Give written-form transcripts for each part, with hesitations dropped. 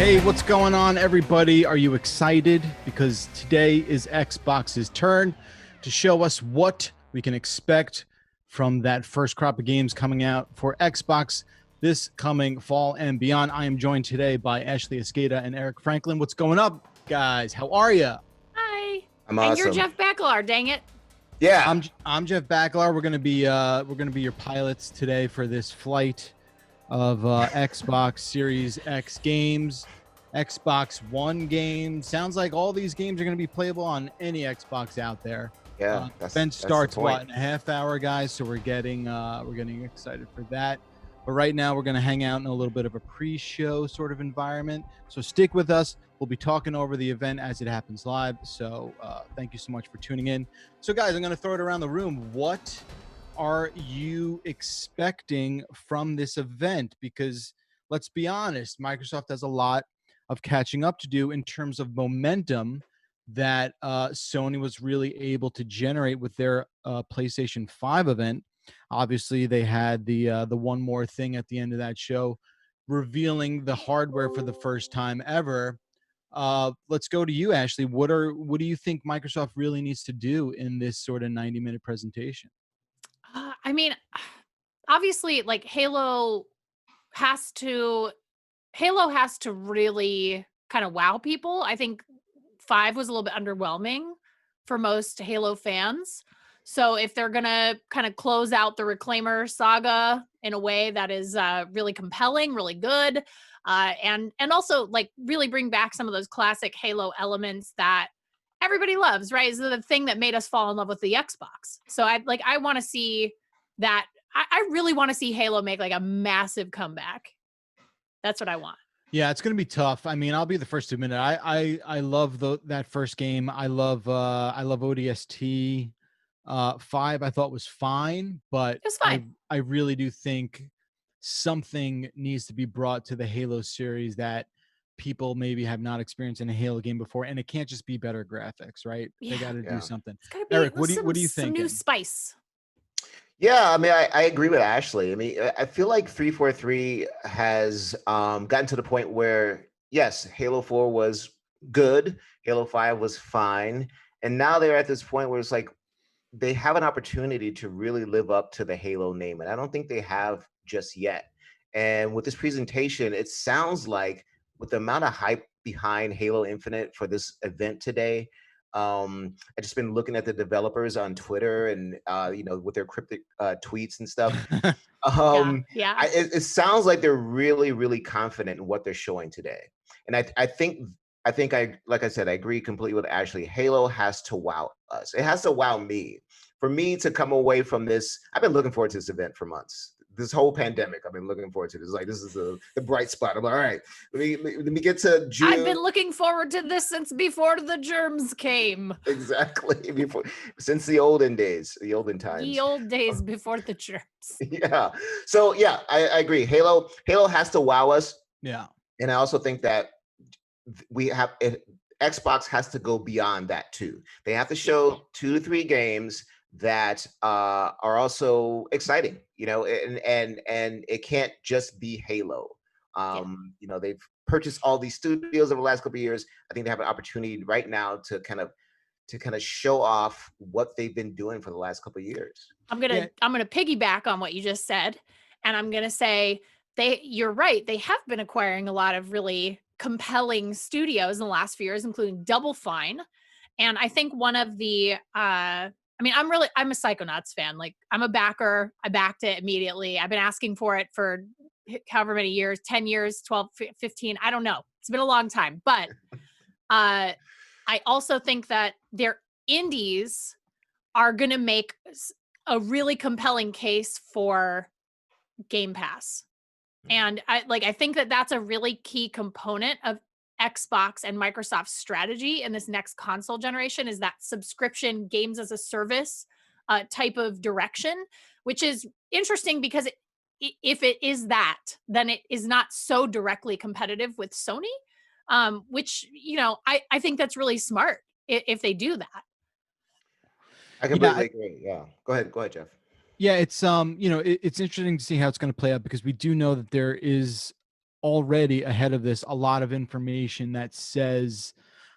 Hey, what's going on, everybody? Are you excited? Because today is Xbox's turn to show us what we can expect from that first crop of games coming out for Xbox this coming fall and beyond. I am joined today by Ashley Escada and Eric Franklin. What's going up, guys? How are you? Hi. I'm And you're awesome. Jeff Bakalar, dang it. Yeah. I'm Jeff Bakalar. We're gonna be your pilots today for this flight of Xbox Series X games, Xbox One games. Sounds like all these games are going to be playable on any Xbox out there. Yeah. Event the starts point. in a half hour, guys. So we're getting excited for that. But right now we're going to hang out in a little bit of a pre-show sort of environment. So stick with us. We'll be talking over the event as it happens live. So thank you so much for tuning in. So guys, I'm going to throw it around the room. What are you expecting from this event? Because let's be honest, Microsoft has a lot of catching up to do in terms of momentum that Sony was really able to generate with their PlayStation 5 event. Obviously, they had the one more thing at the end of that show, revealing the hardware for the first time ever. Let's go to you, Ashley. What do you think Microsoft really needs to do in this sort of 90-minute presentation? I mean, obviously, like has to Halo has to really kind of wow people. I think 5 was a little bit underwhelming for most Halo fans. So if they're gonna kind of close out the Reclaimer saga in a way that is really compelling, really good, and also like really bring back some of those classic Halo elements that everybody loves, right? Is the thing that made us fall in love with the Xbox. So I want to see that. I really want to see Halo make like a massive comeback. That's what I want. Yeah, it's gonna be tough. I mean, I'll be the first to admit it. I love that first game. I love ODST. 5 I thought was fine, but It was fine. I really do think something needs to be brought to the Halo series that people maybe have not experienced in a Halo game before, and it can't just be better graphics, right? They Yeah, got to do Yeah. something. it's gotta be Eric, what some are you some new thinking? spice. Yeah. I mean, I agree with Ashley. I mean, I feel like 343 has gotten to the point where, yes, Halo 4 was good, Halo 5 was fine. And now they're at this point where it's like they have an opportunity to really live up to the Halo name. And I don't think they have just yet. And with this presentation, it sounds like with the amount of hype behind Halo Infinite for this event today, I just been looking at the developers on Twitter and with their cryptic tweets and stuff. Yeah, Um, yeah. it sounds like they're really, really confident in what they're showing today, and I think like I said, I agree completely with Ashley. Halo has to wow us. It has to wow me. For me to come away from this, I've been looking forward to this event for months. This whole pandemic, I've been looking forward to this. Like, this is the bright spot. I'm like, all right, let me get to I've June. been looking forward to this since before the germs came. Exactly. Before, since the olden days, the olden Ye times. old days before the germs. Yeah. So yeah, I agree. Halo has to wow us. Yeah. And I also think that we have it, Xbox has to go beyond that too. They have to show 2 to 3 games that are also exciting, and it can't just be Halo. Yeah. They've purchased all these studios over the last couple of years. I think they have an opportunity right now to kind of show off what they've been doing for the last couple of years. I'm gonna Yeah. I'm gonna piggyback on what you just said, and I'm gonna say you're right. They have been acquiring a lot of really compelling studios in the last few years, including Double Fine. And I think one of the I mean, I'm a Psychonauts fan. Like I'm a backer. I backed it immediately. I've been asking for it for however many years, 10 years, 12, 15, I don't know. It's been a long time. But I also think that their indies are going to make a really compelling case for Game Pass. And I think that that's a really key component of Xbox and Microsoft's strategy in this next console generation is that subscription games as a service type of direction, which is interesting because if it is that, then it is not so directly competitive with Sony, which, I think that's really smart if they do that. I Yeah. completely agree. Yeah. Go ahead, Jeff. Yeah, it's it's interesting to see how it's going to play out because we do know that there is already ahead of this a lot of information that says,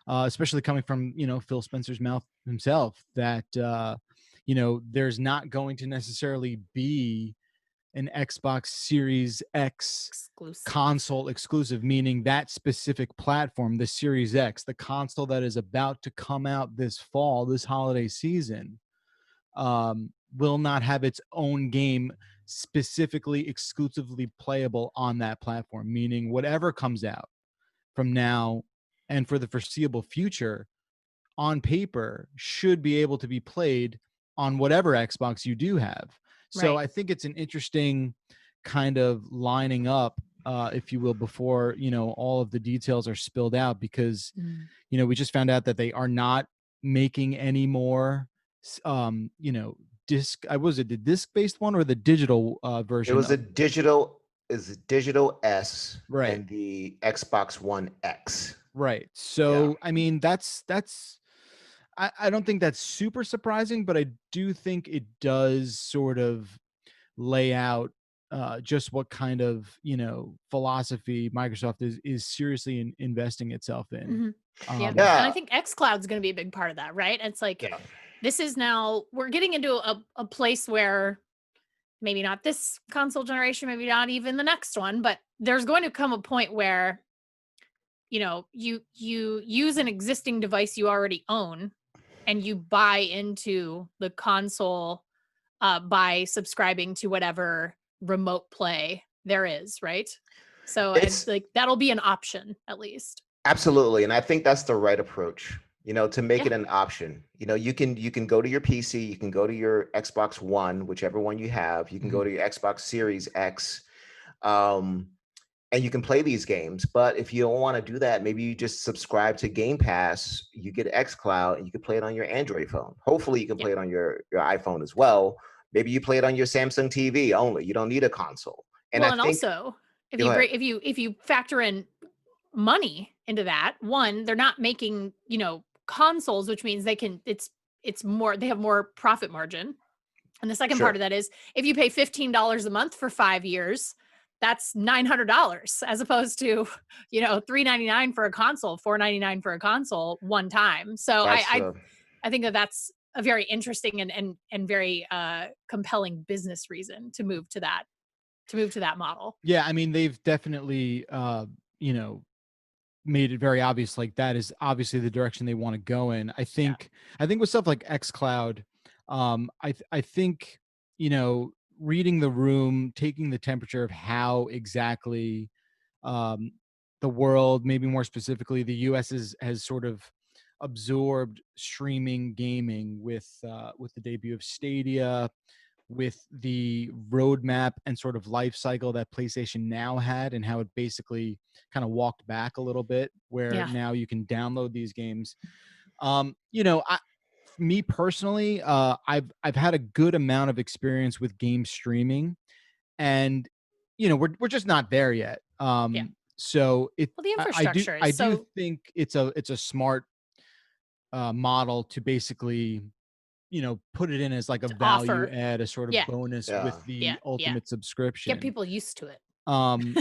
especially coming from, Phil Spencer's mouth himself, that there's not going to necessarily be an Xbox Series X Exclusive. console exclusive, meaning that specific platform, the Series X, the console that is about to come out this fall, this holiday season, will not have its own game specifically exclusively playable on that platform, meaning whatever comes out from now and for the foreseeable future on paper should be able to be played on whatever Xbox you do have. So Right. I think it's an interesting kind of lining up, if you will, before, all of the details are spilled out, because, Mm. we just found out that they are not making any more, disc. Was it the disc-based one or the digital It version? was a digital S Right. and the Xbox One X. Right. So, I mean, that's I don't think that's super surprising, but I do think it does sort of lay out just what kind of, philosophy Microsoft is seriously investing itself in. Mhm. Yeah. And Yeah. I think xCloud's going to be a big part of that, right? It's like, Yeah. this is now, we're getting into a place where maybe not this console generation, maybe not even the next one, but there's going to come a point where, you use an existing device you already own and you buy into the console by subscribing to whatever remote play there is, right? So it's It's like that'll be an option at least. absolutely, and I think that's the right approach. To make Yeah. it an option. You can go to your PC, you can go to your Xbox One, whichever one you have. You can go to your Xbox Series X, and you can play these games. But if you don't want to do that, maybe you just subscribe to Game Pass. You get XCloud, and you can play it on your Android phone. Hopefully, you can play it on your iPhone as well. Maybe you play it on your Samsung TV only. You don't need a console. And Well, I and think also if go you ahead. if you factor in money into that, one, they're not making, consoles, which means it's more, they have more profit margin. And the second part Sure. of that is if you pay $15 a month for 5 years, that's $900 as opposed to, $399 for a console, $499 for a console one time. So That's I think that that's a very interesting and very compelling business reason to move to that model. Yeah, I mean, they've definitely, made it very obvious, like that is obviously the direction they want to go in. I think with stuff like xCloud, I think, reading the room, taking the temperature of how exactly, um, the world, maybe more specifically the US, has sort of absorbed streaming gaming with the debut of Stadia, with the roadmap and sort of life cycle that PlayStation Now had, and how it basically kind of walked back a little bit, where Yeah. now you can download these games. Me personally, I've had a good amount of experience with game streaming, and we're just not there yet. Yeah. So Well, the I do infrastructure I is do so think it's a smart model to basically, put it in as like a to value offer. add, a sort of Yeah. bonus Yeah. with the Yeah. ultimate Get subscription. people used to it. Um,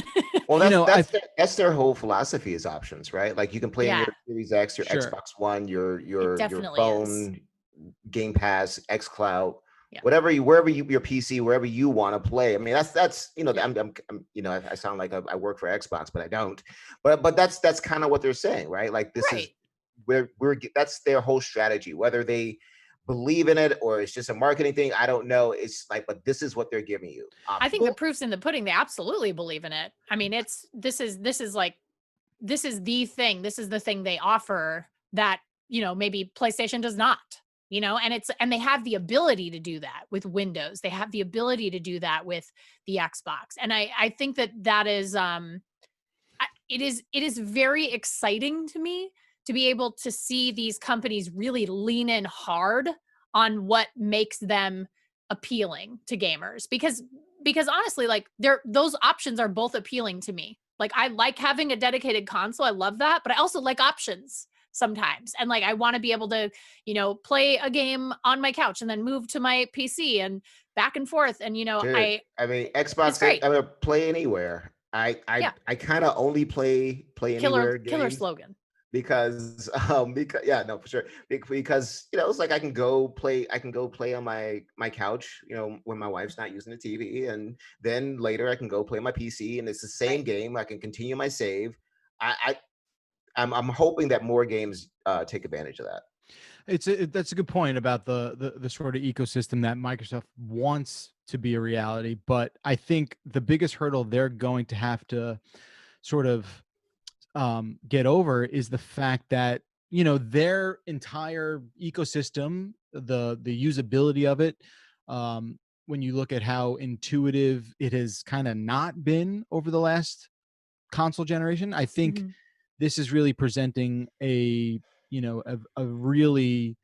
Well, you know, I that's their whole philosophy is options, right? Like you can play on Yeah, your Series X, your sure. Xbox One, your it your definitely is. phone, Game Pass, XCloud, Yeah. wherever your PC, wherever you want to play. I mean, that's Yeah. I sound like I work for Xbox, but I don't. But that's kind of what they're saying, right? Like this is Right. that's their whole strategy. Whether they believe in it or it's just a marketing thing, I don't know. It's like, but this is what they're giving you. I think the Well, proof's in the pudding. They absolutely believe in it. I mean, this is the thing. This is the thing they offer that, maybe PlayStation does not, and they have the ability to do that with Windows. They have the ability to do that with the Xbox. And I think that is it is very exciting to me to be able to see these companies really lean in hard on what makes them appealing to gamers, because honestly, like those options are both appealing to me. Like I like having a dedicated console, I love that, but I also like options sometimes, and like I want to be able to play a game on my couch and then move to my PC and back and forth, and Dude, I mean, it's Xbox, great. I mean, play anywhere. Yeah. I kind of only play anywhere Killer games slogan. because yeah, no, for sure, because it's like I can go play on my couch, when my wife's not using the TV, and then later I can go play on my PC, and it's the same Right. game. I can continue my save. I'm hoping that more games take advantage of that. That's a good point about the sort of ecosystem that Microsoft wants to be a reality, but I think the biggest hurdle they're going to have to sort of get over is the fact that their entire ecosystem, the usability of it, when you look at how intuitive it has kind of not been over the last console generation, I think Mhm. this is really presenting a really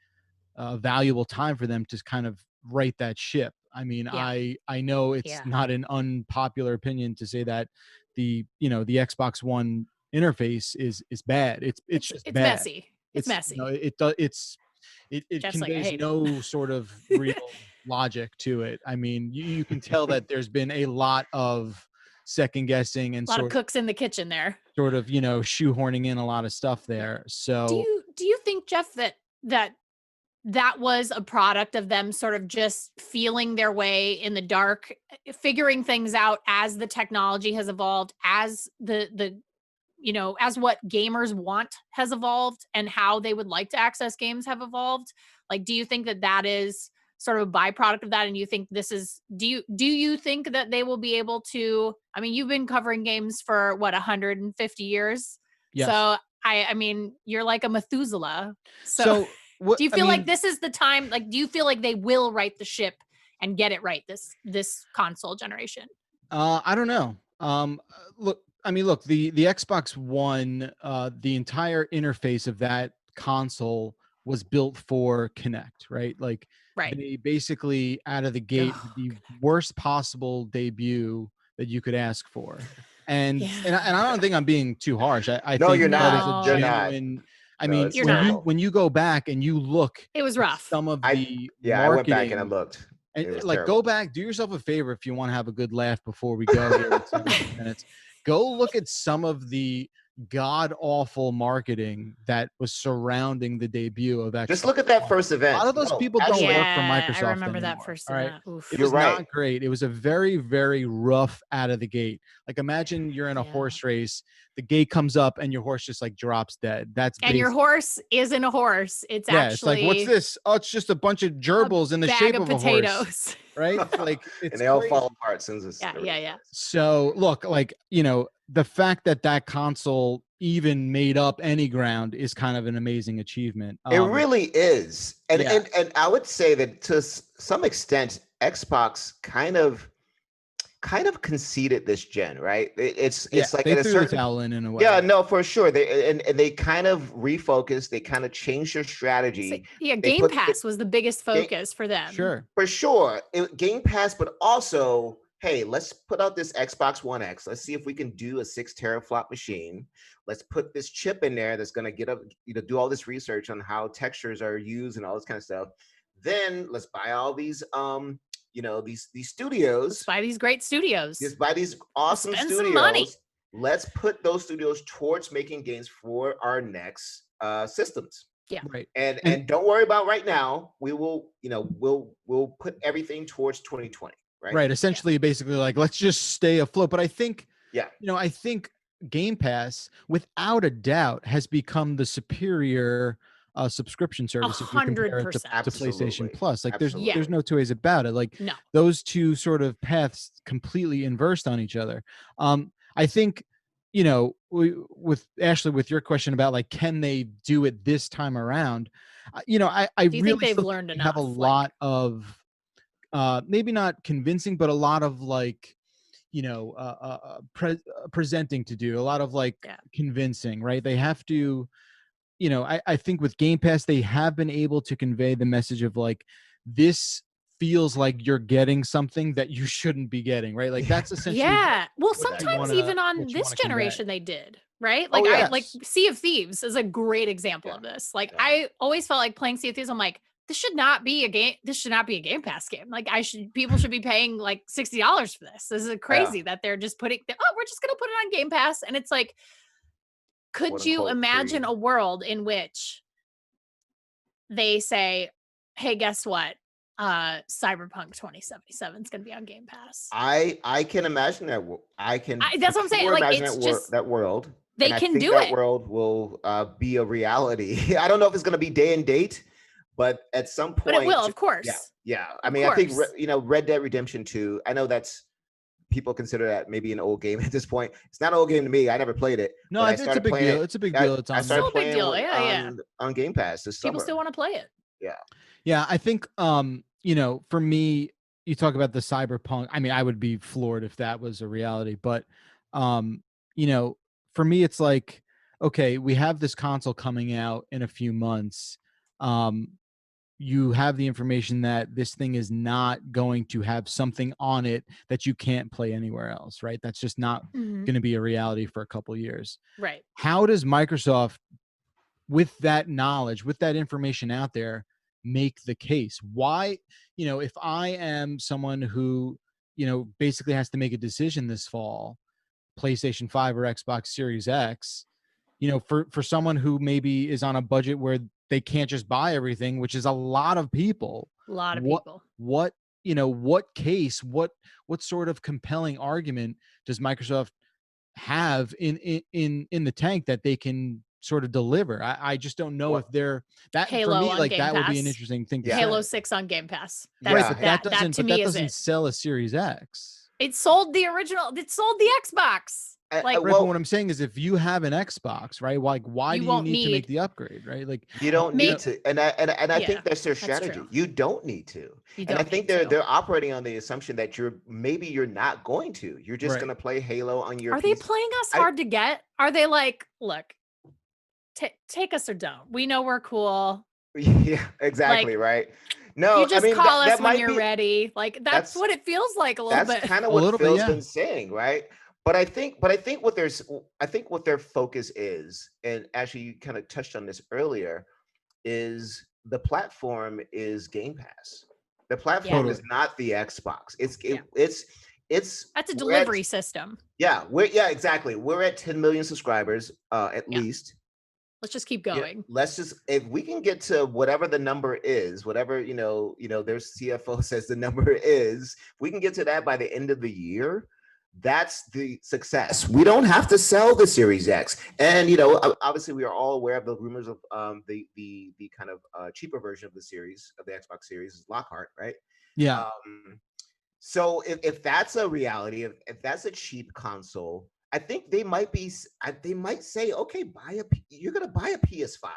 valuable time for them to kind of right that ship. I mean, Yeah. I know it's Yeah. not an unpopular opinion to say that the Xbox One interface is bad. It's just It's bad. messy. It's messy. It does it Jeff's like, I conveys hate it. no sort of real logic to it. I mean, you can tell that there's been a lot of second guessing and A lot of cooks in the kitchen there. shoehorning in a lot of stuff there. Do So you think, Jeff, that was a product of them sort of just feeling their way in the dark, figuring things out as the technology has evolved, as as what gamers want has evolved, and how they would like to access games have evolved? Like, do you think that is sort of a byproduct of that? And you think this is, do you think that they will be able to, I mean, you've been covering games for what, 150 years? yes. So I mean, you're like a Methuselah. So what do you I feel like mean, this is the time? Like, do you feel like they will right the ship and get it right this console generation? I don't know. Look, I mean, look, the Xbox One, the entire interface of that console was built for Kinect, right? Like Right. they basically out of the gate Oh, the Kinect. worst possible debut that you could ask for. And Yeah. and I don't think I'm being too harsh. I No, think you're that is not. a You're not. genuine. I No, mean, it's You're when not. when you go back and you look It was at rough. some of the I went back and I marketing. looked. And It was like, terrible. go back, do yourself a favor if you want to have a good laugh before we go here in 10 minutes. Go look at some of the god awful marketing that was surrounding the debut of Xbox Just look at that One. first A event. lot of those No, people don't actually, work for Yeah, I Microsoft remember that anymore. first All right. event. Oof. It You're was right. not great. It was a very, very rough out of the gate. Like, imagine you're in a Yeah. horse race, the gate comes up and your horse just like drops dead. That's And your basically, horse isn't a horse. It's yeah, it's like, what's actually this? Oh, it's just a bunch of a gerbils in the bag shape of of a horse, potatoes. right? Like, And it's they all crazy. fall apart as soon as it's Yeah. So look, like, the fact that console even made up any ground is kind of an amazing achievement. It really is. And yeah. and I would say that to some extent, Xbox kind of conceded this gen, right? It's like they at a threw certain the towel in a way. Yeah, no, for sure. They kind of refocused. They kind of changed their So, strategy. yeah, They Game put Pass was the biggest focus for them. Sure. For sure, Game Pass, but also, hey, let's put out this Xbox One X. Let's see if we can do a 6 teraflop machine. Let's put this chip in there that's going to get up, do all this research on how textures are used and all this kind of stuff. Then let's buy all these, these studios. Let's buy these great studios. Just buy these awesome Spend studios. some money. Let's put those studios towards making games for our next systems. Yeah. Right. And don't worry about right now. We will, we'll put everything towards 2020. Right. Right. Essentially, basically, like, let's just stay afloat. But I think, yeah, I think Game Pass, without a doubt, has become the superior subscription service if you compare it to 100%. PlayStation Plus. Like, there's Absolutely. no two ways about it. Like, No. those two sort of paths completely inversed on each other. I think, with Ashley, with your question about, like, can they do it this time around? I Do you really think they've still learned think they have a enough? lot of maybe not convincing, but a lot of, like, presenting to do, a lot of, like, convincing, right? They have to, I think with Game Pass, they have been able to convey the message of, like, this feels like you're getting something that you shouldn't be getting, right? Like, that's essentially Yeah. Well, what you sometimes wanna- even on what you this wanna convey. generation they did, right? Oh, Like, yes. like Sea of Thieves is a great example Yeah. of this. Like, Yeah. I always felt like playing Sea of Thieves, I'm like, this should not be a game. This should not be a Game Pass game. Like people should be paying like $60 for this. This is crazy that they're just putting, we're just going to put it on Game Pass. And it's like, could you imagine a world in which they say, hey, guess what? Cyberpunk 2077 is going to be on Game Pass. I can imagine that. That's what I'm saying. Like, it's just that world. They can do that it. World will be a reality. I don't know if it's going to be day and date, but at some point, but it will, of course. Yeah. I mean, I think Red Dead Redemption 2. I know that's people consider that maybe an old game at this point. It's not an old game to me. I never played it. No, it's a big deal. It's a big deal. It's I started playing on Game Pass this summer. People still want to play it. Yeah. I think for me, you talk about the Cyberpunk. I mean, I would be floored if that was a reality, but for me, it's like, okay, we have this console coming out in a few months. You have the information that this thing is not going to have something on it that you can't play anywhere else, right? That's just not going to be a reality for a couple of years. Right. How does Microsoft, with that knowledge, with that information out there, make the case? Why, if I am someone who, basically has to make a decision this fall, PlayStation 5 or Xbox Series X, for someone who maybe is on a budget where they can't just buy everything, which is a lot of people. What case, what sort of compelling argument does Microsoft have in the tank that they can sort of deliver? I just don't know if they're that. Halo for me, like Game that Pass. would be an interesting thing. Halo 6 on Game Pass. That doesn't sell a Series X. It sold the original. It sold the Xbox. What I'm saying is, if you have an Xbox, right? Like, why do you need to make the upgrade, right? Like, you don't need to, and I think that's their strategy. True. You don't need to, and I think they're operating on the assumption that you're not going to. You're just going to play Halo on your. Are they playing us hard to get? Are they like, look, take us or don't? We know we're cool. Yeah, exactly. Right. No, you just call us when you're ready. Like that's what it feels like a little bit. That's kind of what Phil's been saying, right? But I think what their focus is, and actually you kind of touched on this earlier, is the platform is Game Pass. The platform is not the Xbox. It's that's a delivery system. Yeah, exactly. We're at 10 million subscribers at least. Let's just keep going. Yeah, if we can get to whatever the number is, whatever their CFO says the number is, if we can get to that by the end of the year, that's the success. We don't have to sell the Series X. And obviously we are all aware of the rumors of the kind of cheaper version of the Xbox Series is Lockhart, right? Yeah. So if that's a reality, if that's a cheap console, I think they might say, okay, you're gonna buy a PS5.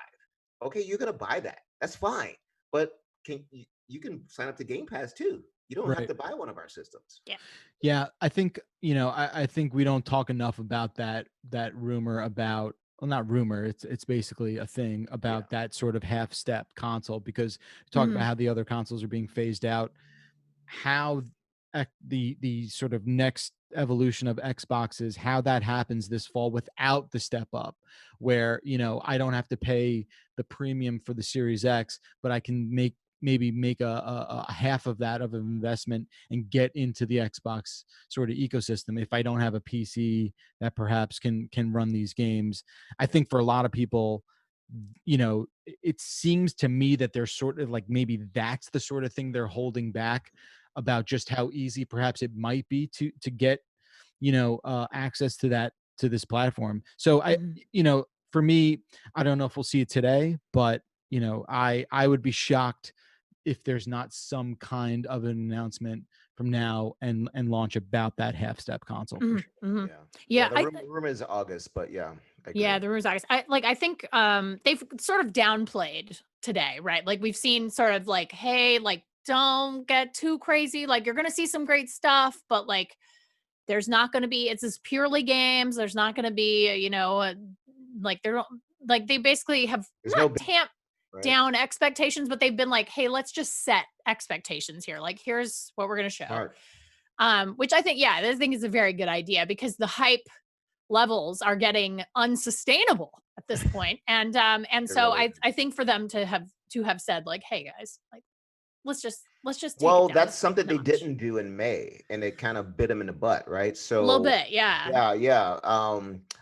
Okay, you're gonna buy that. That's fine. But you can sign up to Game Pass too. You don't have to buy one of our systems. Yeah. I think, I think we don't talk enough about that rumor about, well, not rumor. It's basically a thing about that sort of half-step console, because we talk about how the other consoles are being phased out, how the sort of next evolution of Xboxes, how that happens this fall without the step up, where, I don't have to pay the premium for the Series X, but I can maybe make a half of that of an investment and get into the Xbox sort of ecosystem if I don't have a PC that perhaps can run these games. I think for a lot of people, it seems to me that they're sort of like, maybe that's the sort of thing they're holding back about, just how easy perhaps it might be to get, access to this platform. So for me, I don't know if we'll see it today, but I would be shocked if there's not some kind of an announcement from now and launch about that half-step console. For sure. Yeah. The rumor is August, but the rumor is August. I think they've sort of downplayed today, right? Like we've seen sort of like, hey, like don't get too crazy. Like you're gonna see some great stuff, but like there's not gonna be. It's just purely games. There's not gonna be, like they basically have tamped down expectations, but they've been like, hey, let's just set expectations here. Like, here's what we're going to show. Which I think is a very good idea, because the hype levels are getting unsustainable at this point. And so I think for them to to have said like, hey guys, like let's just take it Well, down that's a something they notch. didn't do in May, and it kind of bit them in the butt, right? A little So, bit, yeah. yeah.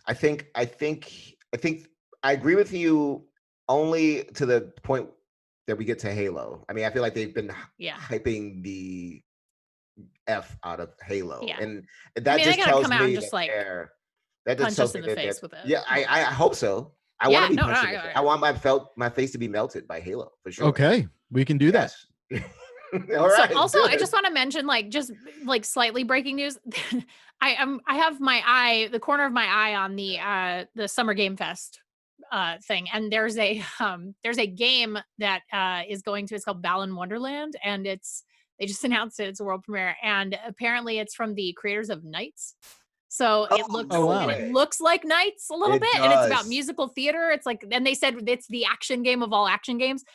I think I agree with you only to the point that we get to Halo. I mean, I feel like they've been Yeah. hyping the F out of Halo, Yeah. and I that mean, they just gotta tells come out and me just that like they're that just punch tells us me in the that face with it. yeah, I hope so. I want Yeah, to be no, punched in I the got face. it. I want my face to be melted by Halo for sure. Okay, we can do that. Yes. All So right. also I Good. just want to mention like just like slightly breaking news. I have my eye, the corner of my eye on the Summer Game Fest thing, and there's a game that is going to, it's called Balan Wonderland, and they just announced it, it's a world premiere, and apparently it's from the creators of Knights. So Oh, it looks Oh, no wow. and it way. looks like Knights a little It bit, and it's about does. musical theater. It's like, and they said it's the action game of all action games.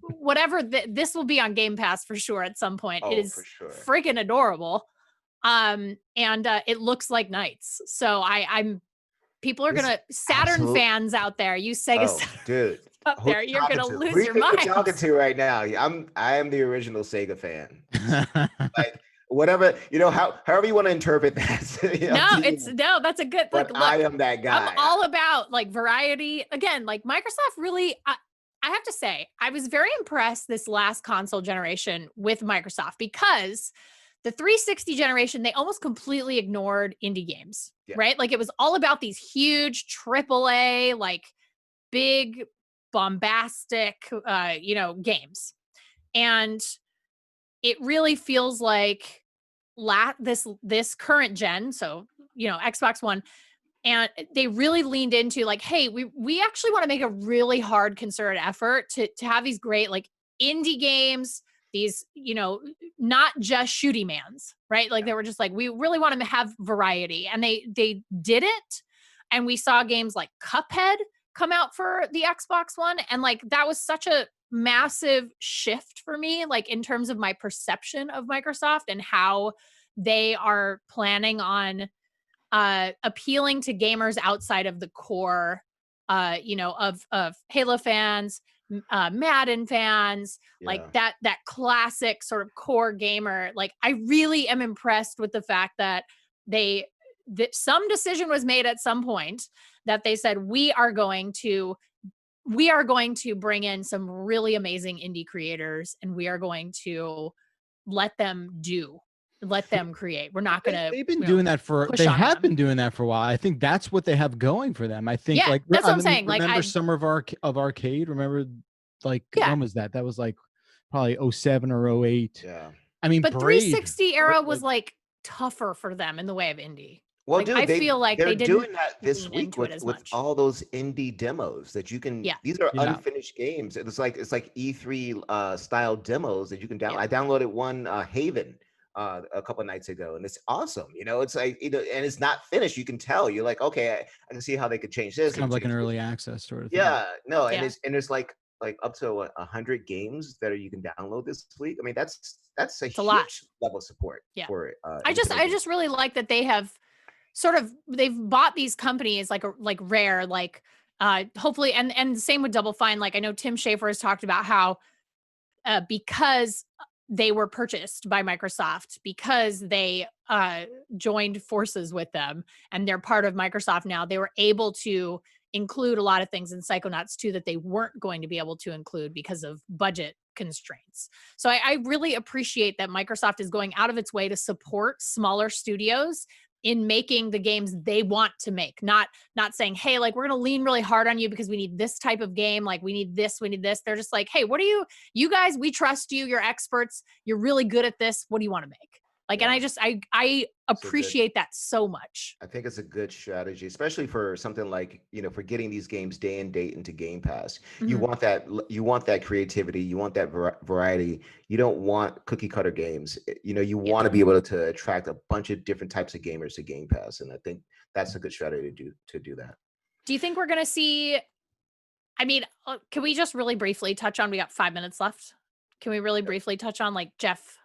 Whatever, this will be on Game Pass for sure at some point. It Oh, for is sure. freaking adorable. And it looks like Knights. So I'm people are This gonna, Saturn absolute. fans out there, you Sega Oh, dude. out Who there, you you're talking gonna to? lose Who your you think you're talking minds. to right now? I am the original Sega fan. Like whatever, however you want to interpret that. No, that's a good, like, But look, I am that guy. I'm all about like variety. Again, like Microsoft really, I have to say, I was very impressed this last console generation with Microsoft, because the 360 generation, they almost completely ignored indie games, Yeah. right? Like it was all about these huge AAA, like big, bombastic, games. And it really feels like this current gen, so Xbox One, and they really leaned into like, hey, we actually want to make a really hard concerted effort to have these great like indie games, these not just shooty mans, right? Like they were just like, we really want to have variety, and they did it. And we saw games like Cuphead come out for the Xbox One, and like that was such a massive shift for me, like in terms of my perception of Microsoft and how they are planning on appealing to gamers outside of the core of Halo fans, Madden fans, like Yeah. that classic sort of core gamer. Like I really am impressed with the fact that that some decision was made at some point that they said we are going to bring in some really amazing indie creators, and we are going to let them create. We're not gonna They've been doing that push on them. been doing that for a while. I think that's what they have going for them. I think Yeah, like that's what I'm mean, saying. Like, remember Summer of Arcade? Remember like Yeah. when was that? That was like probably 07 or 08. Yeah. I mean, But Braid, 360 era was like tougher for them in the way of indie. Well, Like, dude, I feel like they're they didn't doing that this lean week into it as with much. all those indie demos that you can. Yeah. These are Yeah. unfinished games. It's like E3 style demos that you can download. Yeah. I downloaded one Haven a couple nights ago, and it's awesome. It's like and it's not finished. You can tell. You're like, okay, I can see how they could change this. it's kind of like an change this. early access sort of thing. Yeah, no, Yeah. and there's like up to 100 games that you can download this week. I mean, that's a a huge lot. level of support Yeah. for I independent just really like that they have they've bought these companies like Rare, like hopefully, and same with Double Fine. Like I know Tim Schafer has talked about how because they were purchased by Microsoft, because they joined forces with them and they're part of Microsoft now, they were able to include a lot of things in Psychonauts 2 that they weren't going to be able to include because of budget constraints. So I really appreciate that Microsoft is going out of its way to support smaller studios in making the games they want to make, not saying, hey, like we're going to lean really hard on you because we need this type of game, like we need this. They're just like, hey, what are you guys, we trust you, you're experts, you're really good at this, what do you want to make? Like, Yeah. and I appreciate that so much. I think it's a good strategy, especially for something like, for getting these games day and date into Game Pass. You Mhm. want that creativity, you want that variety. You don't want cookie cutter games. You Yeah. want to be able to attract a bunch of different types of gamers to Game Pass, and I think that's a good strategy to do that. Do you think we're going to see, I mean, can we just really briefly touch on, we got 5 minutes left. Can we really briefly touch on, like, Jeff,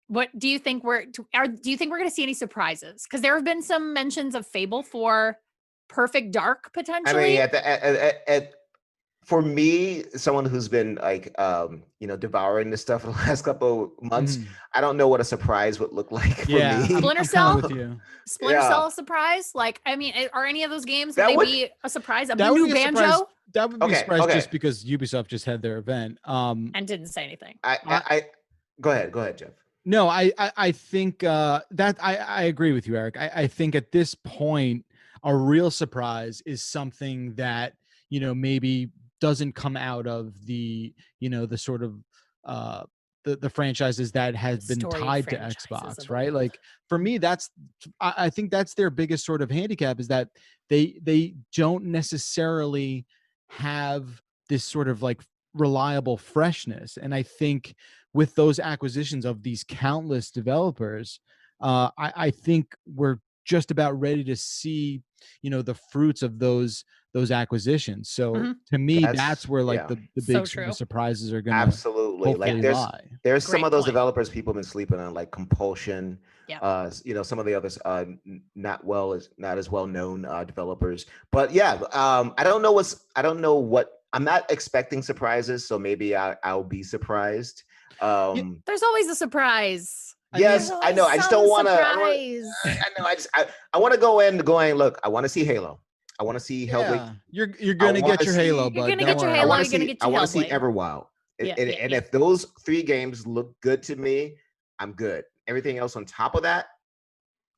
what do you think do you think we're going to see any surprises? Because there have been some mentions of Fable 4, Perfect Dark I potentially. mean, for me, someone who's been like devouring this stuff for the last couple months, Mhm. I don't know what a surprise would look like for Yeah, me. Splinter I'm Cell? with you. Splinter Yeah. Cell a surprise? Like, I mean, are any of those games, would That they would- be a surprise? A That would new be a Banjo? surprise. That would be a Okay, surprise okay. just because Ubisoft just had their event. And didn't say anything. I go ahead, Jeff. No, I think that I agree with you, Eric. I think at this point, a real surprise is something that, maybe doesn't come out of the, the sort of the franchises that has been Storied tied to franchises Xbox, of right? old. Like for me, I think that's their biggest sort of handicap, is that they don't necessarily have this sort of like reliable freshness. And I think with those acquisitions of these countless developers, I think we're just about ready to see, the fruits of those acquisitions. So Mhm. to me, That's- that's where like yeah. the So big sort true. of surprises are gonna Absolutely. hopefully Like there's lie. some Great of those point. developers people have been sleeping on, like Compulsion. Yeah. Some of the others not as well known developers. But yeah, I don't know what I'm not expecting surprises, so maybe I'll be surprised. There's always a surprise. Yes, There's I know. I always just don't some want to. surprise. I know. I want to go in going. Look, I want to see Halo. I want to see Hellblade. Yeah, you're gonna wanna get your see- Halo, You're but gonna don't get your worry. Halo, I want you're gonna to see. get I your want to see Hellblade. Everwild. Yeah, and yeah, and yeah. if those 3 games look good to me, I'm good. Everything else on top of that,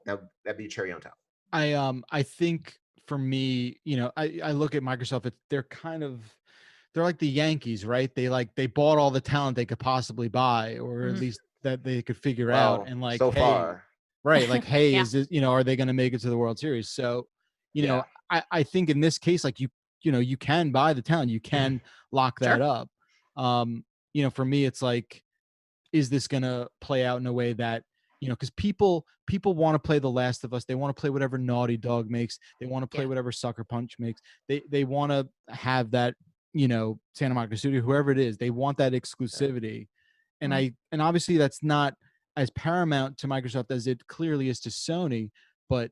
that'd be cherry on top. I think for me, I look at Microsoft. They're like the Yankees, right? They bought all the talent they could possibly buy, or at Mhm. least that they could figure Well, out. And like, so hey, far, right? Like, hey, Yeah. is this, are they going to make it to the World Series? So, Yeah. I think in this case, like you can buy the talent, you can lock that Sure. up. For me, it's like, is this going to play out in a way that, because people want to play The Last of Us, they want to play whatever Naughty Dog makes, they want to play Yeah. whatever Sucker Punch makes, they want to have that, Santa Monica Studio, whoever it is, they want that exclusivity. And Mhm. and obviously that's not as paramount to Microsoft as it clearly is to Sony, but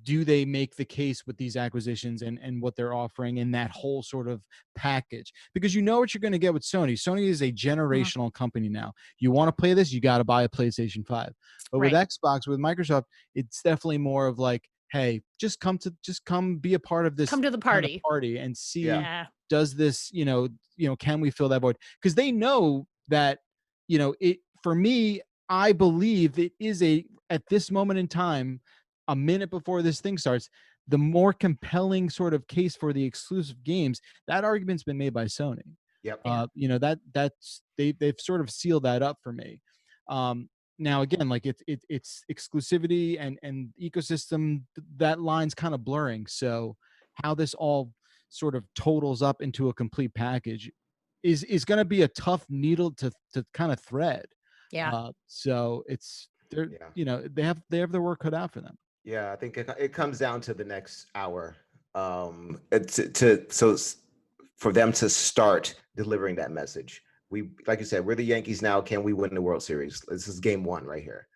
do they make the case with these acquisitions and what they're offering in that whole sort of package? Because what you're going to get with Sony. Sony is a generational company now. You want to play this, you got to buy a PlayStation 5. But with Right. Xbox, with Microsoft, it's definitely more of like, hey, just come be a part of this Come to the kind of party. party and see, Yeah. does this, can we fill that void? Because they know that, it, for me, I believe it is at this moment in time, a minute before this thing starts, the more compelling sort of case for the exclusive games, that argument's been made by Sony. Yep. They've sort of sealed that up for me. Now again, like it's exclusivity and ecosystem, that line's kind of blurring. So how this all sort of totals up into a complete package is going to be a tough needle to kind of thread. Yeah. So they're Yeah. they have their work cut out for them. Yeah, I think it comes down to the next hour. For them to start delivering that message. We, like you said, we're the Yankees now. Can we win the World Series? This is game 1 right here.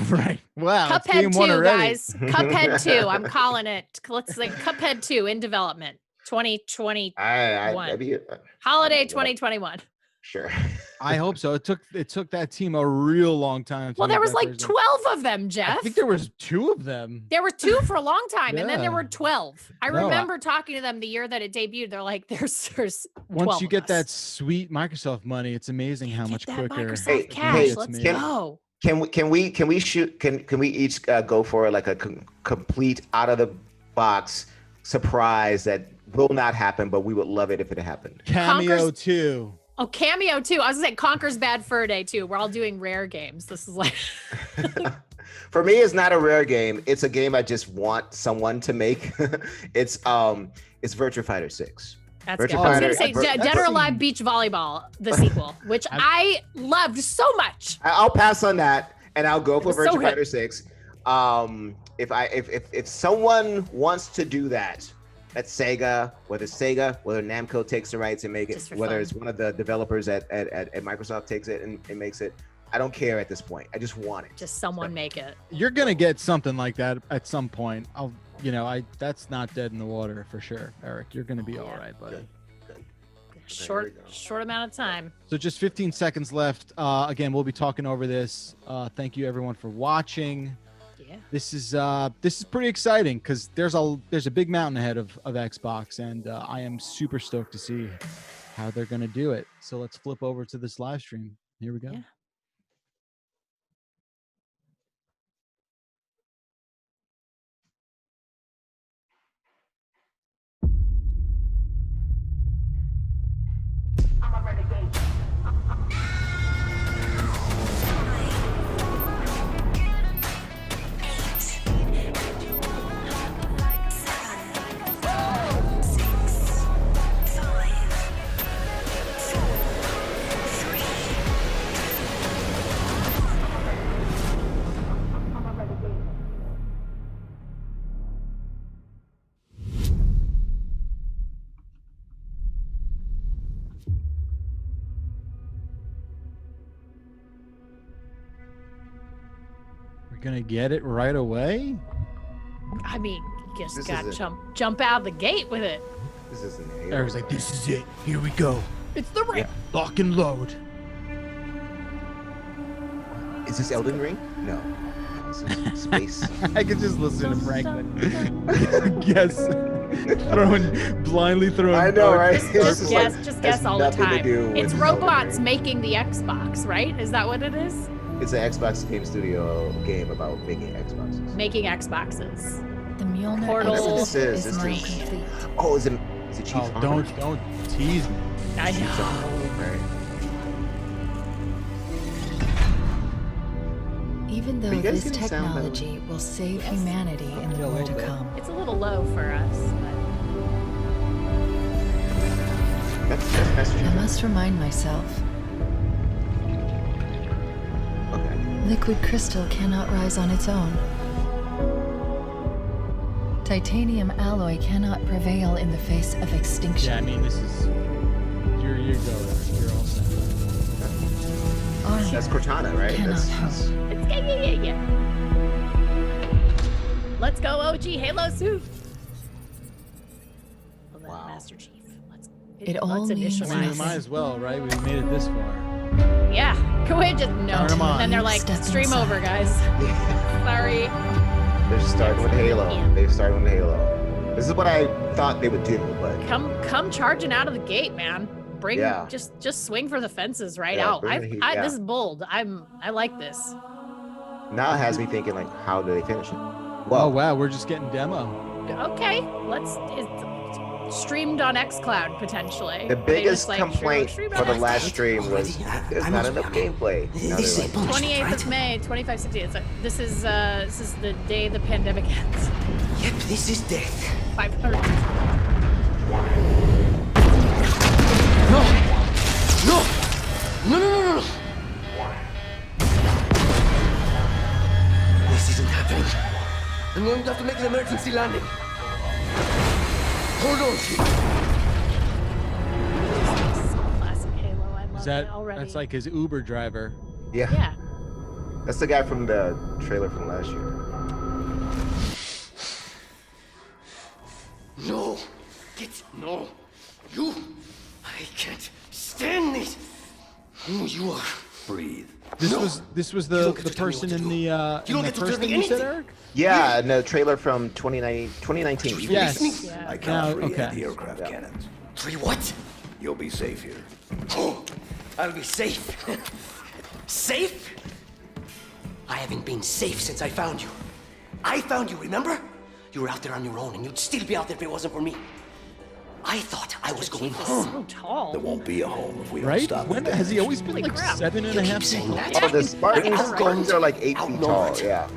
Right. Wow. it's game Cuphead 1 2, already. guys. Cuphead 2. I'm calling it. Let's say Cuphead 2 in development. 2020 That'd be holiday yeah. 2021. Sure. I hope so. It took that team a real long time. to Well, make there was that like first 12 of them, Jeff. I think there was 2 of them. There were 2 for a long time, and then there Yeah. were 12. I No, remember talking to them the year that it debuted. They're like, there's Once 12 you of get us. that sweet Microsoft money, it's amazing how Get much that quicker. Microsoft Hey, cash. hey, Let's can- go. Can we each go for like a complete out of the box surprise that will not happen, but we would love it if it happened. Cameo Conker's- 2. Oh, Cameo too. I was gonna say Conker's Bad Fur Day too. We're all doing rare games. This is like For me, it's not a rare game. It's a game I just want someone to make. It's Virtua Fighter 6. that's Virtua good. I was gonna Fighter- say Vir- Dead or that's- Alive Beach Volleyball, the sequel, which I loved so much. I'll pass on that, and I'll go for was so Virtua good. Fighter 6. If someone wants to do that, that's Sega, whether Namco takes the rights and make it, Just for whether fun. it's one of the developers at Microsoft takes it and makes it. I don't care at this point. I just want it. Just someone make it. You're gonna get something like that at some point. That's not dead in the water for sure, Eric. You're gonna be all right, buddy. Good. Short amount of time. So just 15 seconds left. Again, we'll be talking over this. Thank you everyone for watching. Yeah. This is pretty exciting because there's a big mountain ahead of Xbox, and I am super stoked to see how they're gonna do it. So let's flip over to this live stream. Here we go. Yeah. We're gonna get it right away. I mean, you just This gotta is it. jump out of the gate with it. This isn't Halo. Everyone's like, "This is it. Here we go. It's the ring. Lock and load." Is this Elden Ring? No. This is Space. I could just listen to Franklin. Yes, blindly throwing. I know, right? darts. This is like- Just has guess all the nothing to time. do with It's Elden robots Ring. making the Xbox, right? Is that what it is? It's an Xbox Game Studio game about making Xboxes. Making Xboxes. The Mjolnir Portal That's what this is. is This now is- complete. Oh, is it Chief? Oh, don't tease me. I know. Right. Even though Are you guys this getting sound, by the way? technology will save Yes. humanity in the Yeah, a war to little bit. come, It's a little low for us. That's I true. must remind myself, Okay. liquid crystal cannot rise on its own. Titanium alloy cannot prevail in the face of extinction. Yeah, I mean, this is you're go. You're all set. Armor That's Cortana, right? cannot That's hope. It's yeah. Let's go, OG Halo suit. Well, then, Wow. Master Chief. It all let's means I mean, we initialize. might as well, right? We made it this far. Yeah. Can we just no? Turn 'em on. And then they're like, Step stream inside. over, guys. Sorry. They're just starting with Halo. Yeah. They're starting with Halo. This is what I thought they would do, but Come charging out of the gate, man. Bring Yeah. just swing for the fences right Yeah, out. bring the heat, I yeah. This is bold. I like this. now it has me thinking like, how do they finish it? Oh Well, wow, we're just getting demo. Okay, it's streamed on XCloud potentially. the They biggest just, like, complaint stream for on the XCloud. last stream was there's not enough gameplay. Now This is they're a like, punishment, 28th right? of May, 2560. This is the day the pandemic ends. Yep, this is death. 500. No! No! No, no, no, no! This isn't happening. I'm going to have to make an emergency landing. Hold on, Chief. Classic Halo. I love Is that it already. that's like his Uber driver? yeah, Yeah. that's the guy from the trailer from last year. No! No! You! I can't stand this! Who you are? Breathe. This No. was You the don't get to tell me person what to in do. the You in don't the get to tell first me thing you said, anything. Eric? Yeah, and the trailer from 2019. You Yes. listening? Yeah. I can't Now, free okay. anti-aircraft Yeah. cannons. Three what? You'll be safe here. Oh, I'll be safe. Safe? I haven't been safe since I found you. I found you, remember? You were out there on your own, and you'd still be out there if it wasn't for me. I thought I was going He's home. so tall. There won't be a home if we don't Right? stop When the has he damage. always been Holy like crap. 7.5 You keep feet saying tall? that. Oh, the Spartans, Outnumbered. Spartans are like 8 feet tall. Outnumbered. Yeah.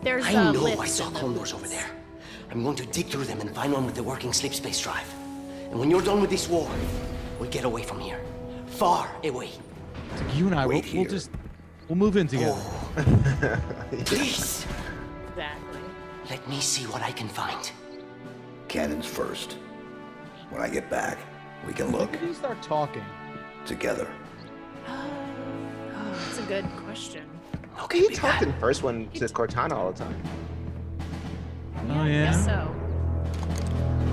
There's I know I lifts saw in the clone doors boots. over there. I'm going to dig through them and find one with the working sleep space drive. And when you're done with this war, we'll get away from here. Far away. You and I, Wait we'll here. just we'll move in together. Please, Exactly. let me see what I can find. Cannons first. When I get back, we can When look did he start talking? together. Oh, that's a good question. Okay, He big talked bad. in first one to Cortana all the time. Oh I yeah. guess so.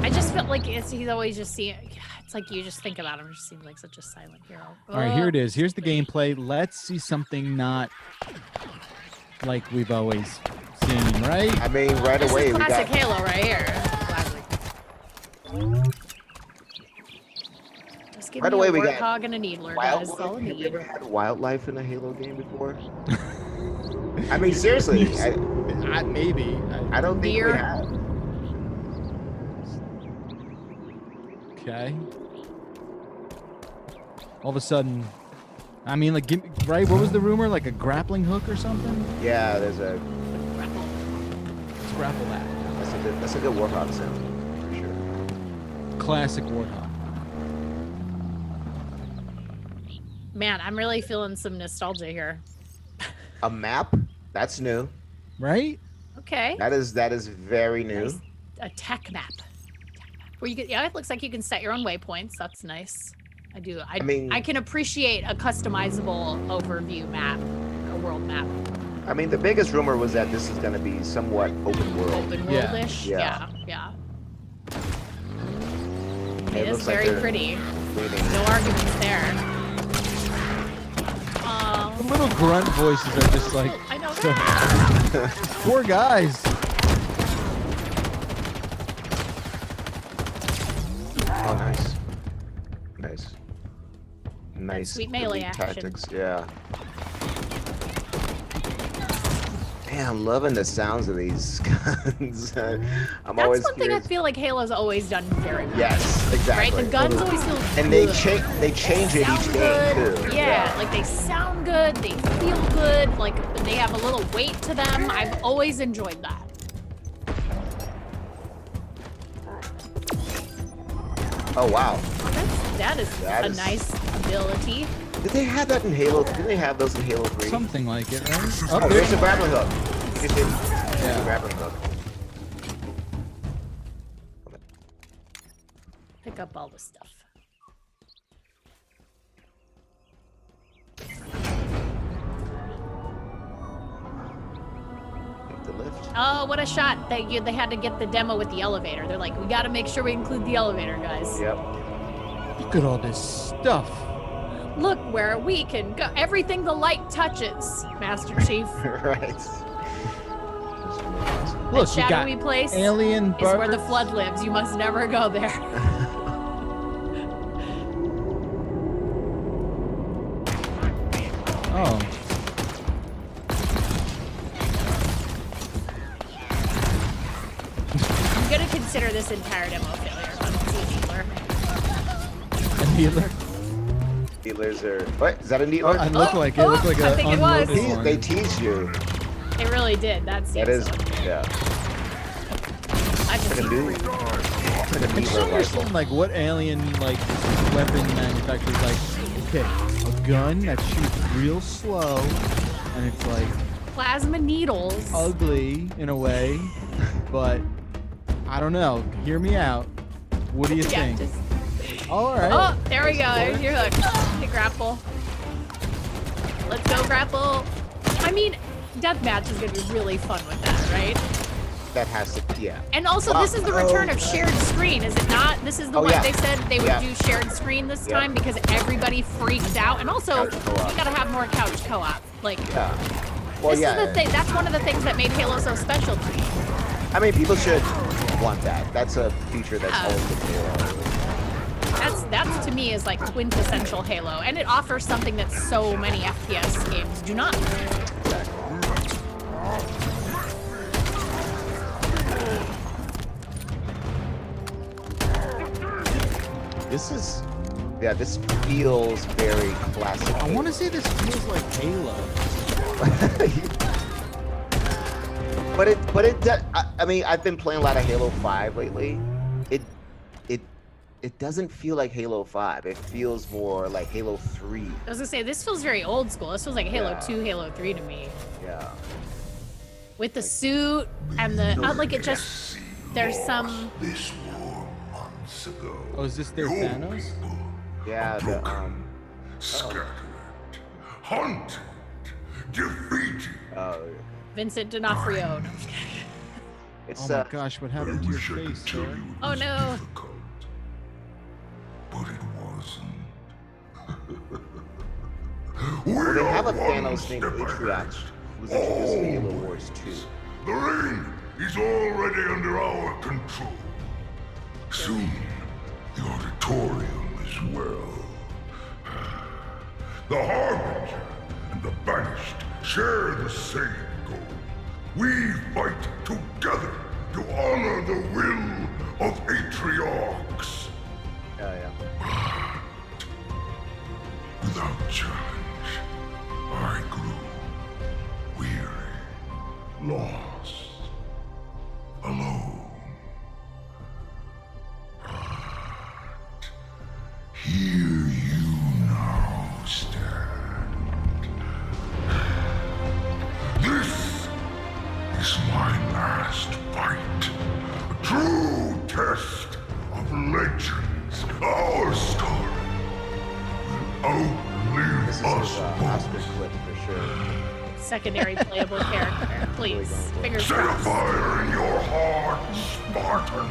I just felt like he's always just seeing. It's like you just think about him. He just seems like such a silent hero. All right, here it is. Here's the gameplay. Let's see something not like we've always seen, right? I mean, right This away is we classic got. Halo right here. Classic. Just give Right me away a we got warthog and a needler, guys. That's all I Wildlife. Have you need. ever had wildlife in a Halo game before? I mean, seriously, Maybe. I don't think Deer. we have. Okay. All of a sudden, I mean, like, right? What was the rumor? Like a grappling hook or something? Yeah, there's a. Let's grapple that. That's a good Warthog sound for sure. Classic Warthog. Man, I'm really feeling some nostalgia here. A map? That's new. Right? Okay. That is very new. Nice. A tech map. Where you get, yeah, it looks like you can set your own waypoints. That's nice. I mean- I can appreciate a customizable overview map, a world map, I mean, the biggest rumor was that this is going to be somewhat open world. open Yeah. worldish. Yeah. Yeah. It It is looks like very they're pretty. leaning- No arguments there. The little grunt voices are just like, I know. poor guys. Oh, nice. Nice. sweet melee elite action. Tactics, yeah. Man, I'm loving the sounds of these guns. I'm That's always one thing I curious. feel like Halo's always done very well. Yes, exactly. Right? The guns always feel And good. they change it Sound each good. game too. Yeah, like they sound good, they feel good, like they have a little weight to them. I've always enjoyed that. Oh wow. That is That a is- nice ability. Did they have that in Halo? Didn't they have those in Halo 3? Something like it, right? Oh, there's the grappling hook. There's the Yeah. grappling hook. Pick up all the stuff. Take the lift. Oh, what a shot! They had to get the demo with the elevator. They're like, we got to make sure we include the elevator, guys. Yep. Look at all this stuff. Look where we can go. Everything the light touches, Master Chief. Right. Look, That you got shadowy place alien is where the birds. flood lives. You must never go there. Oh, I'm gonna consider this entire demo a failure. If I don't see a dealer. a healer. Needlers are. What? Is that a needler? It looked like it. Looked like I a think it was. unloaded one. They tease you. It really did. That That is. so. Yeah. I can Like a see new. through. Like a I just needler don't rifle. understand like what alien like weapon manufacturer's like, okay, a gun that shoots real slow and it's like Plasma needles. ugly in a way, but I don't know. Hear me out. What do you Yeah, think? just. All right. Oh, there we go. There's your hook. Hey, grapple. Let's go, grapple. I mean, deathmatch is gonna be really fun with that, right? That has to. Yeah. And also, Wow. this is the return of shared screen, is it not? This is the Oh, one yeah. they said they would Yeah. do shared screen this Yeah. time because everybody freaked out. And also, Couch co-op. you gotta have more couch co-op. Like, Yeah. Well, this yeah. is the thing. That's one of the things that made Halo so special to me. I mean, people should want that. That's a feature that's Yeah. always been there. That's to me is like quintessential Halo, and it offers something that so many FPS games do not. This is. Yeah, this feels very classic. I want to say this feels like Halo. but it does. I mean, I've been playing a lot of Halo 5 lately. It doesn't feel like Halo 5. It feels more like Halo 3. I was gonna say this feels very old school. This feels like Halo Yeah. 2, Halo 3 to me. Yeah. With the suit and the like, it just there's some. This war months ago. Oh, is this their Thanos? Yeah. The Scattered, hunted, defeated. oh Vincent D'Onofrio. No, I'm just kidding. It's Oh my gosh, what I happened to your wish I could face, tell sir? you it Oh, was no. difficult, but it wasn't. well, they have a Thanos Thanos named Atriox who's introduced in Halo Wars 2. The ring is already under our control. Soon, the auditorium as well. The Harbinger and the Banished share the same goal. We fight together to honor the will of Atriox. Yeah. Without challenge, I grew weary, lost, alone. But here you now stand. This is my last fight. A true test of legends. Our story will outlive This is us his both. Oscar clip for sure. Secondary playable character, please. Fingers Set a crossed. fire in your heart, Spartan.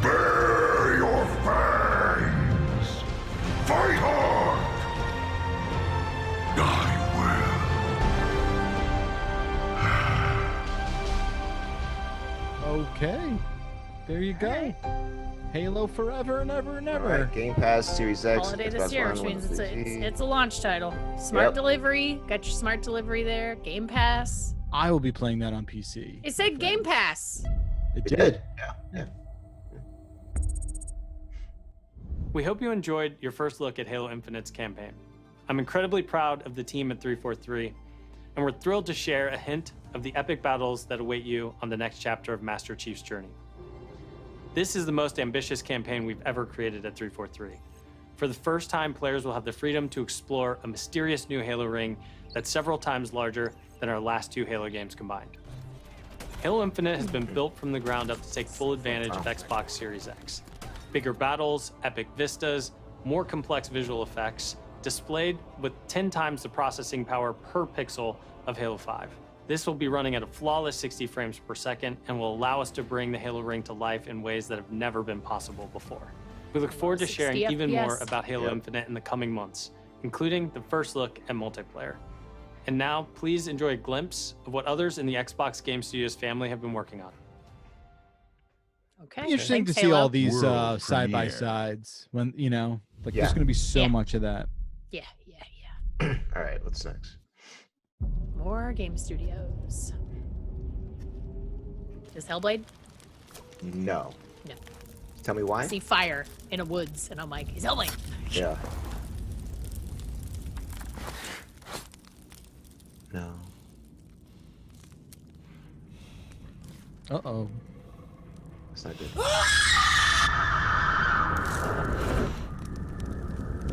Bare your fangs. Fight hard. Die well. Okay. There you go. Halo forever and ever and All ever. right, Game Pass, Series X. Holiday Xbox this year, One, which means it's PC. it's a launch title. Smart Yep. delivery. Got your smart delivery there. Game Pass. I will be playing that on PC. It said Game Pass. It It did. Yeah. We hope you enjoyed your first look at Halo Infinite's campaign. I'm incredibly proud of the team at 343, and we're thrilled to share a hint of the epic battles that await you on the next chapter of Master Chief's journey. This is the most ambitious campaign we've ever created at 343. For the first time, players will have the freedom to explore a mysterious new Halo ring that's several times larger than our last 2 Halo games combined. Halo Infinite has been built from the ground up to take full advantage of Xbox Series X. Bigger battles, epic vistas, more complex visual effects, displayed with 10 times the processing power per pixel of Halo 5. This will be running at a flawless 60 frames per second and will allow us to bring the Halo ring to life in ways that have never been possible before. We look forward to 60 sharing even more FPS. about Halo Infinite in the coming months, including the first look at multiplayer. And now, please enjoy a glimpse of what others in the Xbox Game Studios family have been working on. Okay. Interesting Thanks, to see Halo. all these World side by premiere. sides when Yeah. there's going to be so Yeah. much of that. Yeah. All right, what's next? More Game Studios. Is Hellblade? No. No. Tell me why? I see fire in a woods, and I'm like, is Hellblade? Yeah. No. Uh-oh. That's not good.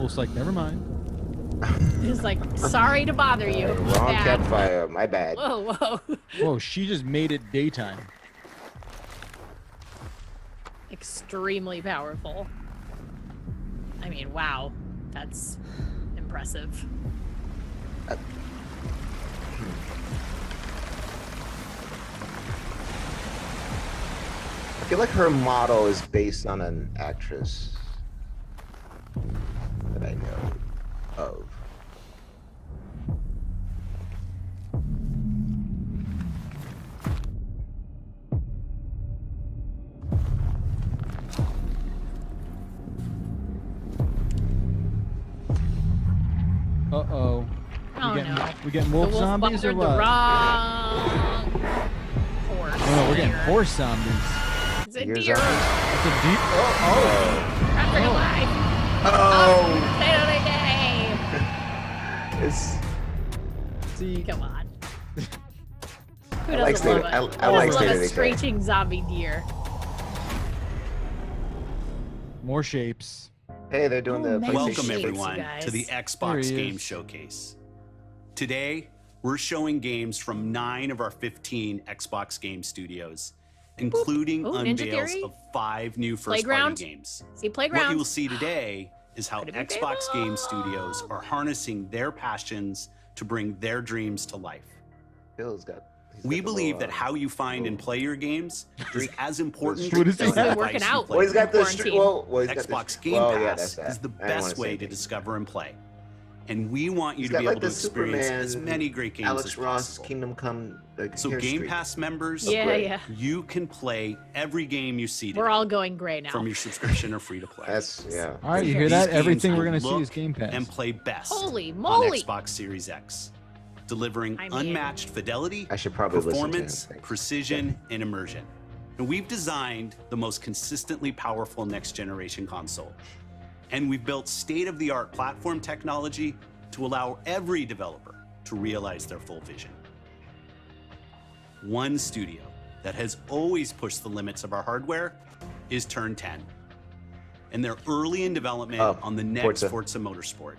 Looks like never mind. He's like, sorry to bother you. Wrong Bad. campfire. My bad. Whoa, whoa. Whoa, she just made it daytime. Extremely powerful. I mean, wow. That's impressive. I feel like her model is based on an actress that I know of. Uh-oh. Oh, no. We getting The wolf wolf zombies or bothered what? the wrong horse. Oh, no, we're getting there. horse zombies. It's a Deer deer. zombies? That's a deep. Oh, Raptor alive. Oh! Stay on the game. It's see. Come on. Who I like doesn't State- love it? I Who like doesn't State love of a Decay. screeching zombie deer? More shapes. hey, they're doing Oh, the man. PlayStation Welcome, Shakes, you everyone, guys. to the There Xbox he Game is. Showcase. Today, we're showing games from 9 of our 15 Xbox Game Studios, including Ooh, Ninja unveils Theory? of 5 new Playground? first-party games. See, What playground. you will see today is how Could it be Xbox Game Playground? Studios are harnessing their passions to bring their dreams to life. Bill's got We believe that how you find and play your games is as important What is as he the saying? Working device you out. play. Well, he's got the Quarantine. Xbox Game Pass is the best way to discover and play. And we want you He's to got be like able to the experience as Superman, many great games Alex as Ross, possible. Kingdom Come. Like, So hair Game streak. Pass members, Yeah. you can play every game you see We're today all going gray now. from your subscription or free to play. That's yeah. All right, you hear These that? games Everything we're will gonna see look is Game Pass. and play best Holy on moly. Xbox Series X, delivering I mean- unmatched fidelity, I should probably listen to him. performance, Thanks. precision, and immersion. And we've designed the most consistently powerful next generation console. And we've built state-of-the-art platform technology to allow every developer to realize their full vision. One studio that has always pushed the limits of our hardware is Turn 10. And they're early in development on the next Forza Motorsport.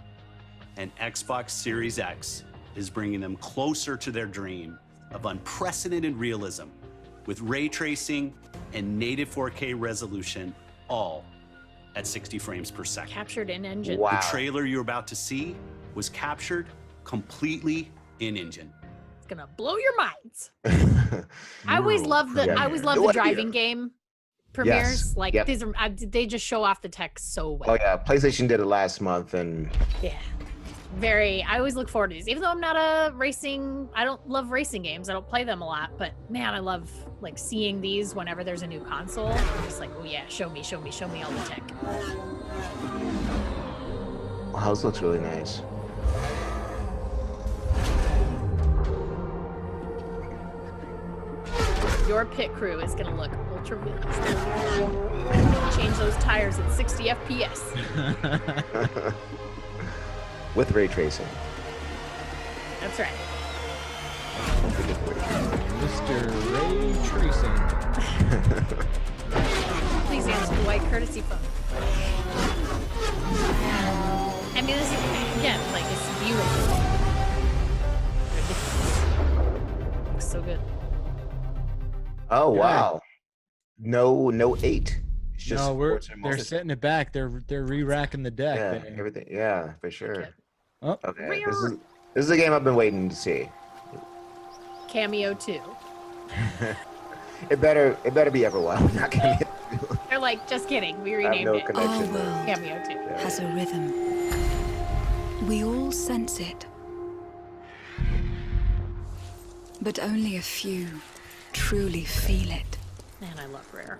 And Xbox Series X is bringing them closer to their dream of unprecedented realism with ray tracing and native 4K resolution, all at 60 frames per second. Captured in engine. Wow. The trailer you're about to see was captured completely in engine. It's gonna blow your minds. I always love the Yeah, I always man. love No the idea. driving game premieres. Yes. Like Yep. these are they just show off the tech so well. Oh yeah, PlayStation did it last month, and Yeah. I always look forward to these. Even though I'm not I don't love racing games. I don't play them a lot, but man, I love like seeing these whenever there's a new console. I'm just like, oh yeah, show me all the tech. wow, this looks really nice. Your pit crew is gonna look ultra realistic. Change those tires at 60 FPS. With ray tracing. That's right. Mr. Ray Tracing. Please answer the white courtesy phone. I mean, this is, again, like, it's beautiful. Ridiculous. Looks so good. Oh wow. No 8. It's just No, Forza they're Motorsport. setting it back. They're re-racking the deck. Yeah, there. everything. Yeah, for sure. Oh. Okay, this is a game I've been waiting to see. Cameo 2. It better be Everwild, not Cameo. They're like, just kidding. We I have renamed no it. connection. Our world Cameo 2. has a rhythm. We all sense it. But only a few truly feel it. Man, I love Rare.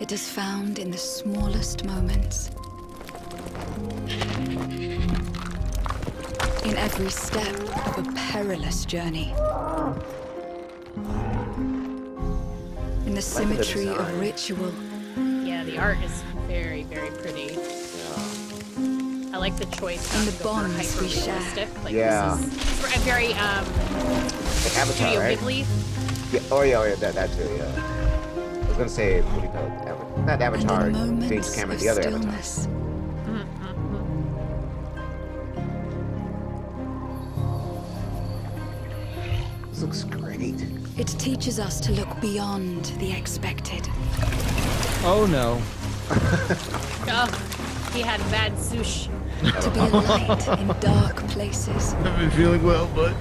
It is found in the smallest moments. In every step of a perilous journey. In the symmetry of ritual. Yeah, the art is very, very pretty. I like the choice In not the to go for bonds we share. hyper-realistic. Like, Yeah. this is very, Like Avatar, Studio right? Ghibli. Yeah, oh yeah, that too. Yeah. I was gonna say, what do you call it? Not Avatar. And in James moments Cameron, of the other Avatar. stillness. This looks great. It teaches us to look beyond the expected. Oh no. Oh, he had bad sushi. To be a light in dark places. I've been feeling well, but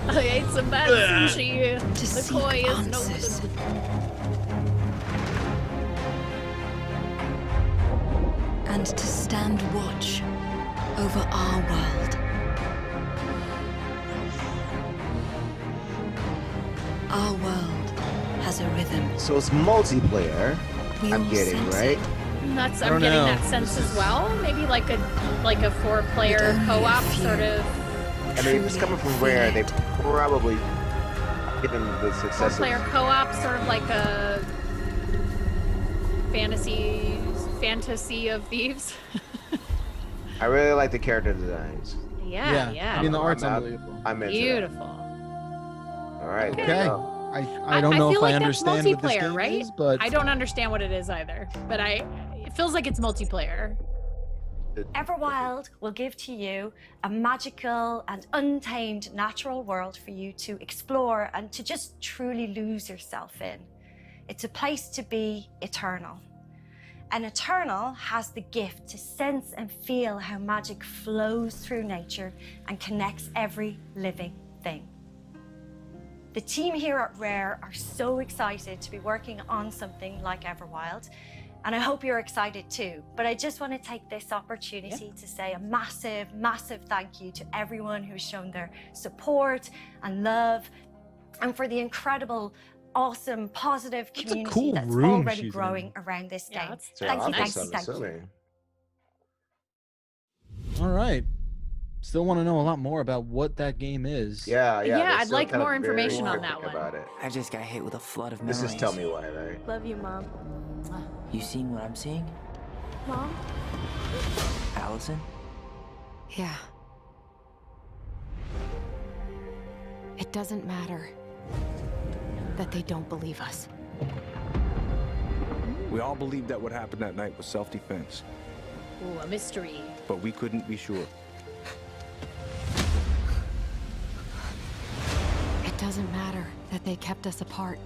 I ate some bad sushi. To The seek koi is no answers. good. And to stand watch over our world. Our world has a rhythm. So it's multiplayer. We I'm all getting sense right. That's I I'm don't getting know. that sense as well. Maybe like a 4-player But only a co-op few. sort of I mean, it's coming from Rare. They've probably given the success of 4-player co-op, sort of like a fantasy of thieves. I really like the character designs. yeah. I mean, the art's I'm unbelievable. I'm into Beautiful. that. All right. Okay. there you go. I don't know feel if like I that's understand what this multiplayer, game right? is, but I don't understand what it is either, but it feels like it's multiplayer. Everwild will give to you a magical and untamed natural world for you to explore and to just truly lose yourself in. It's a place to be eternal. And Eternal has the gift to sense and feel how magic flows through nature and connects every living thing. The team here at Rare are so excited to be working on something like Everwild, and I hope you're excited too. But I just want to take this opportunity to say a massive, massive thank you to everyone who's shown their support and love, and for the incredible, awesome, positive community that's already growing around this game. Thank you. All right. Still want to know a lot more about what that game is. Yeah. I'd like more information on that one. About it. I just got hit with a flood of memories. memories. This is Tell Me Why, right? Love you, Mom. You seeing what I'm seeing? Mom? Allison? Yeah. It doesn't matter that they don't believe us. We all believed that what happened that night was self-defense. Ooh, a mystery. But we couldn't be sure. It doesn't matter that they kept us apart.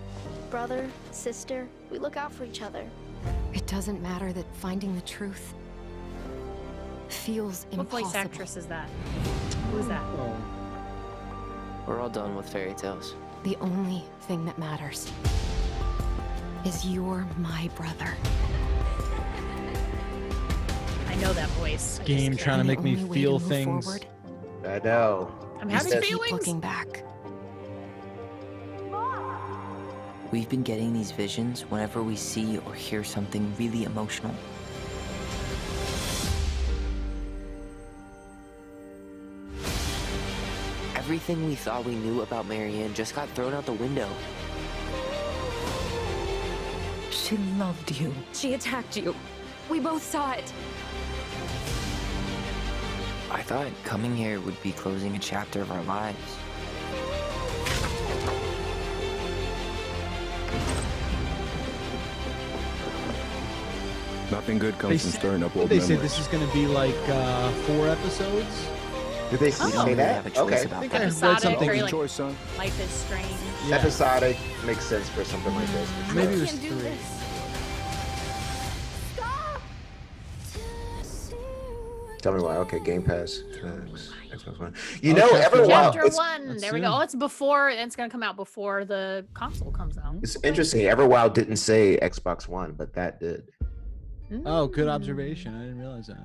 Brother, sister, we look out for each other. It doesn't matter that finding the truth feels impossible. What voice actress is that? Who is that? We're all done with fairy tales. The only thing that matters is you're my brother. I know that voice. Game trying to make me feel things. Forward, I know. I'm having feelings. keep looking back. We've been getting these visions whenever we see or hear something really emotional. Everything we thought we knew about Marianne just got thrown out the window. She loved you. She attacked you. We both saw it. I thought coming here would be closing a chapter of our lives. Nothing good comes from stirring up old They memories. say this is going to be like 4 episodes. Did they say that? Okay. I think I read something. Very, like, choice, son. Life is strange. Yeah. Episodic makes sense for something like this. for Maybe it sure. was 3. Tell Me Why. Okay, Game Pass. Xbox One. You know, Everwild. Chapter It's, 1. There we go. Oh, it's before. It's gonna come out before the console comes out. it's interesting. Everwild didn't say Xbox One, but that did. Oh, good observation. I didn't realize that.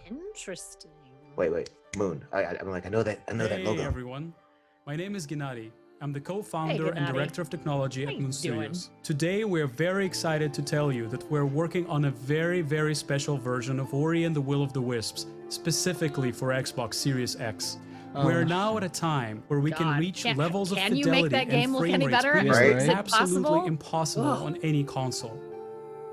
Interesting. Wait. Moon. I'm like, I know that logo. Hey everyone, my name is Gennady. I'm the co-founder and Gennady. director of technology at you Moon doing? Studios. Today, we're very excited to tell you that we're working on a very, very special version of Ori and the Will of the Wisps, specifically for Xbox Series X. We're now at a time where we can reach levels of Can you fidelity make that game and look frame any rates better? previously Is it absolutely possible? impossible on any console.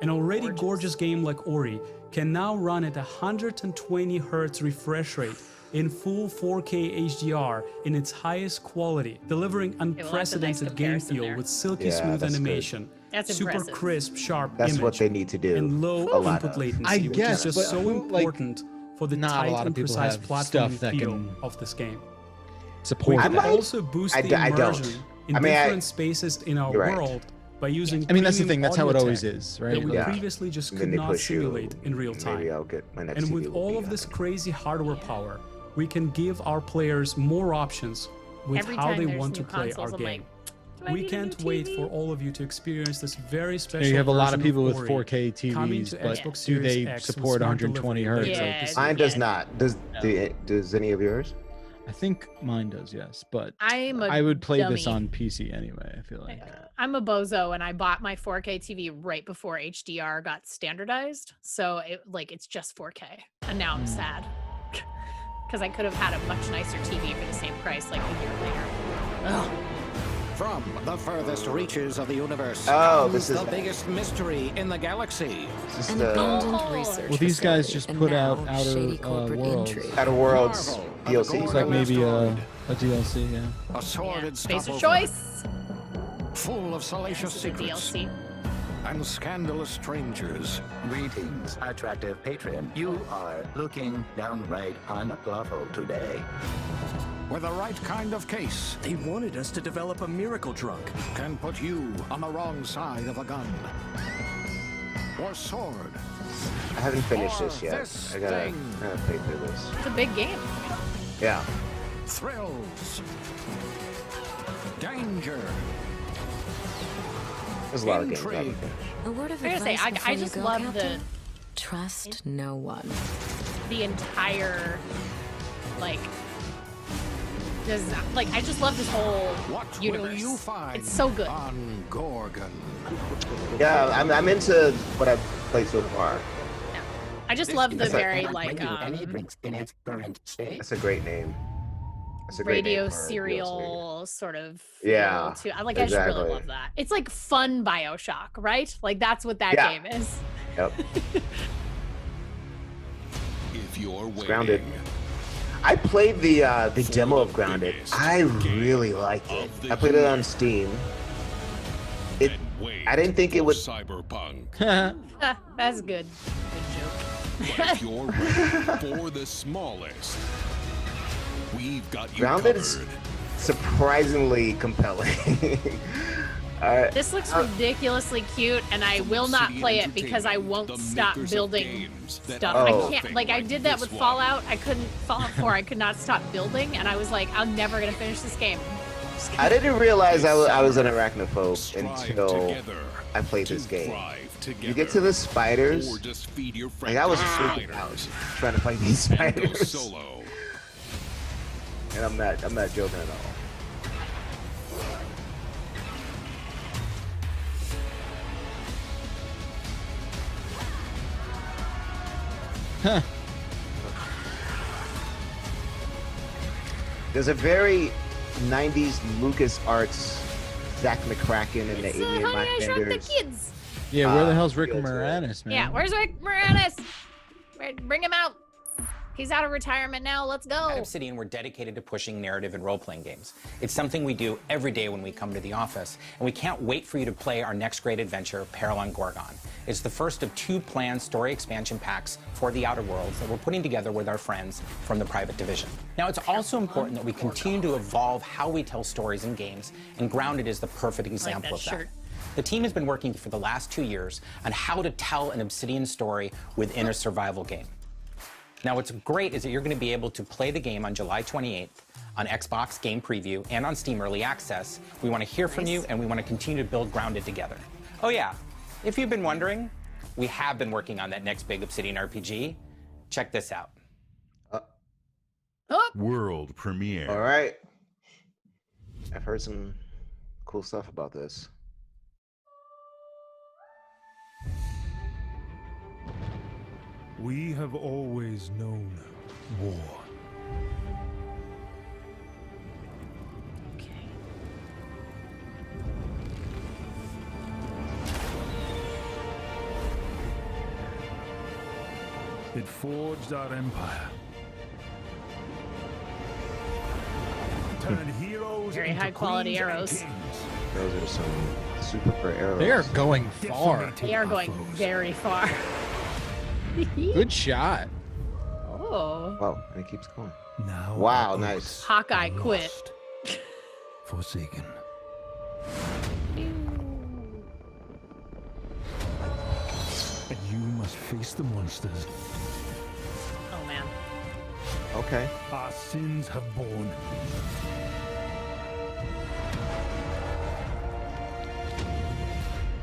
An already gorgeous game like Ori can now run at 120 Hz refresh rate in full 4K HDR in its highest quality, delivering unprecedented game feel with silky smooth that's animation, That's super impressive. crisp, sharp That's image, what they need to do. and low a lot input of. latency, I which guess, is but just so like, important for the not a tight lot of and people precise have platforming stuff that feel can of this game. support We that. can also boost the I don't. immersion in I mean, different spaces in our you're right. world by using I mean, that's the premium thing. That's how it audio always tech is, right? that we Yeah. previously just And could then they not push you, simulate in real time. Maybe I'll get my next And TV with will all be of on this it. crazy hardware power, we can give our players more options with Every how time they there's want to new play our consoles, I'm game. like, do I We need a can't new wait TV? for all of you to experience this very special You have a lot of version people with Ori 4K coming TVs, to but Xbox do Series they X with support smart 120 delivery hertz? later this Mine year. does not. Does any of yours? I think mine does, yes. But I'm a I would play this dummy. on PC anyway. I feel like. I'm a bozo, and I bought my 4K TV right before HDR got standardized. So it's just 4K, and now I'm sad because I could have had a much nicer TV for the same price like a year later. Ugh. From the furthest reaches of the universe this is the biggest mystery in the galaxy. This is An the abandoned research Well, these guys facility, just and put now out Outer shady corporate Worlds. intrigue. Outer Worlds DLC. It's like maybe a DLC, yeah. A sordid Space of stopover choice. full of salacious This is the secrets DLC. and scandalous strangers. Greetings, attractive patron. You are looking downright unlawful today. With the right kind of case, They wanted us to develop a miracle drug. can put you on the wrong side of a gun or sword. I haven't finished this yet. This I gotta thing. play through this. It's a big game. Yeah. Thrills Danger. There's a lot of games. Intrigue. A word of I gotta say, advice before I you just go, love Captain? Trust no one. the entire, like, I just love this whole What universe. will you find It's so good. on Gorgon? Yeah, I'm into what I've played so far. I just love the That's very That's a great name. That's a great radio name for a DLC. serial sort of Yeah, feel to I just exactly. really love that. It's like fun BioShock, right? Like that's what that Yeah. game is. Yep. If you're waiting, Grounded. I played the demo of Grounded. I really like it. I played it on Steam. I didn't think it would. Cyberpunk. That's good. Good But joke. if you're ready for the smallest, we've got you Grounded covered. is surprisingly compelling. This looks ridiculously cute, and I will not play it because I won't stop building stuff. Oh. I can't, like, I did that with Fallout. Fallout 4, I could not stop building, and I was like, I'm never gonna finish this game. I didn't realize I was an arachnophobe until I played this game. You get to the spiders, like I was freaking out trying to fight these spiders. And I'm not joking at all. Huh. There's a very 90s LucasArts, Zach McCracken and the Alien Honey, I Shrunk the Mindbenders. Kids. Yeah, where the hell's Rick feels good. Moranis, man? Yeah, where's Rick Moranis? Bring him out. He's out of retirement now. Let's go. At Obsidian, we're dedicated to pushing narrative and role-playing games. It's something we do every day when we come to the office, and we can't wait for you to play our next great adventure, Peril on Gorgon. It's the first of 2 planned story expansion packs for the Outer Worlds that we're putting together with our friends from the Private Division. Now, it's also important that we continue to evolve how we tell stories in games, and Grounded is the perfect example of that. The team has been working for the last 2 years on how to tell an Obsidian story within a survival game. Now, what's great is that you're going to be able to play the game on July 28th on Xbox Game Preview and on Steam Early Access. We want to hear from you, and we want to continue to build Grounded together. Oh yeah, if you've been wondering, we have been working on that next big Obsidian RPG. Check this out. World premiere. All right. I've heard some cool stuff about this. We have always known war. It forged our empire. Turned heroes Very into high quality queens and arrows. kings. Those are some super arrows. They are going far. They are going very far. Good shot. Oh. Wow, and it keeps going. Now Wow, nice. Hawkeye quit. Forsaken. And you must face the monsters Oh man. Okay. our sins have borne.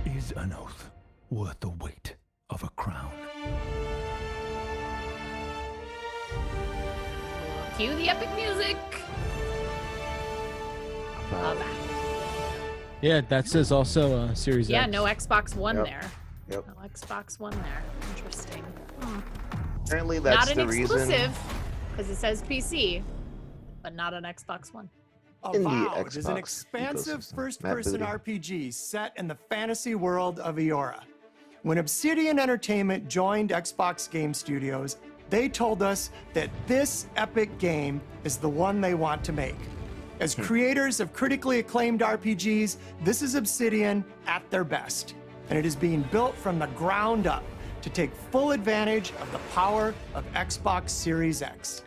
Is an oath worth the weight of a crown? Cue the epic music. Love that. Yeah, that says also Series Yeah, X. no Xbox One Yep. there. Yep. No Xbox One there. Interesting. Apparently that's Not the an reason. exclusive, because it says PC, but not an Xbox One. In the Avowed is an Xbox expansive ecosystem. first-person Matt Booty. RPG set in the fantasy world of Eora. When Obsidian Entertainment joined Xbox Game Studios, they told us that this epic game is the one they want to make. As creators of critically acclaimed RPGs, this is Obsidian at their best, and it is being built from the ground up to take full advantage of the power of Xbox Series X.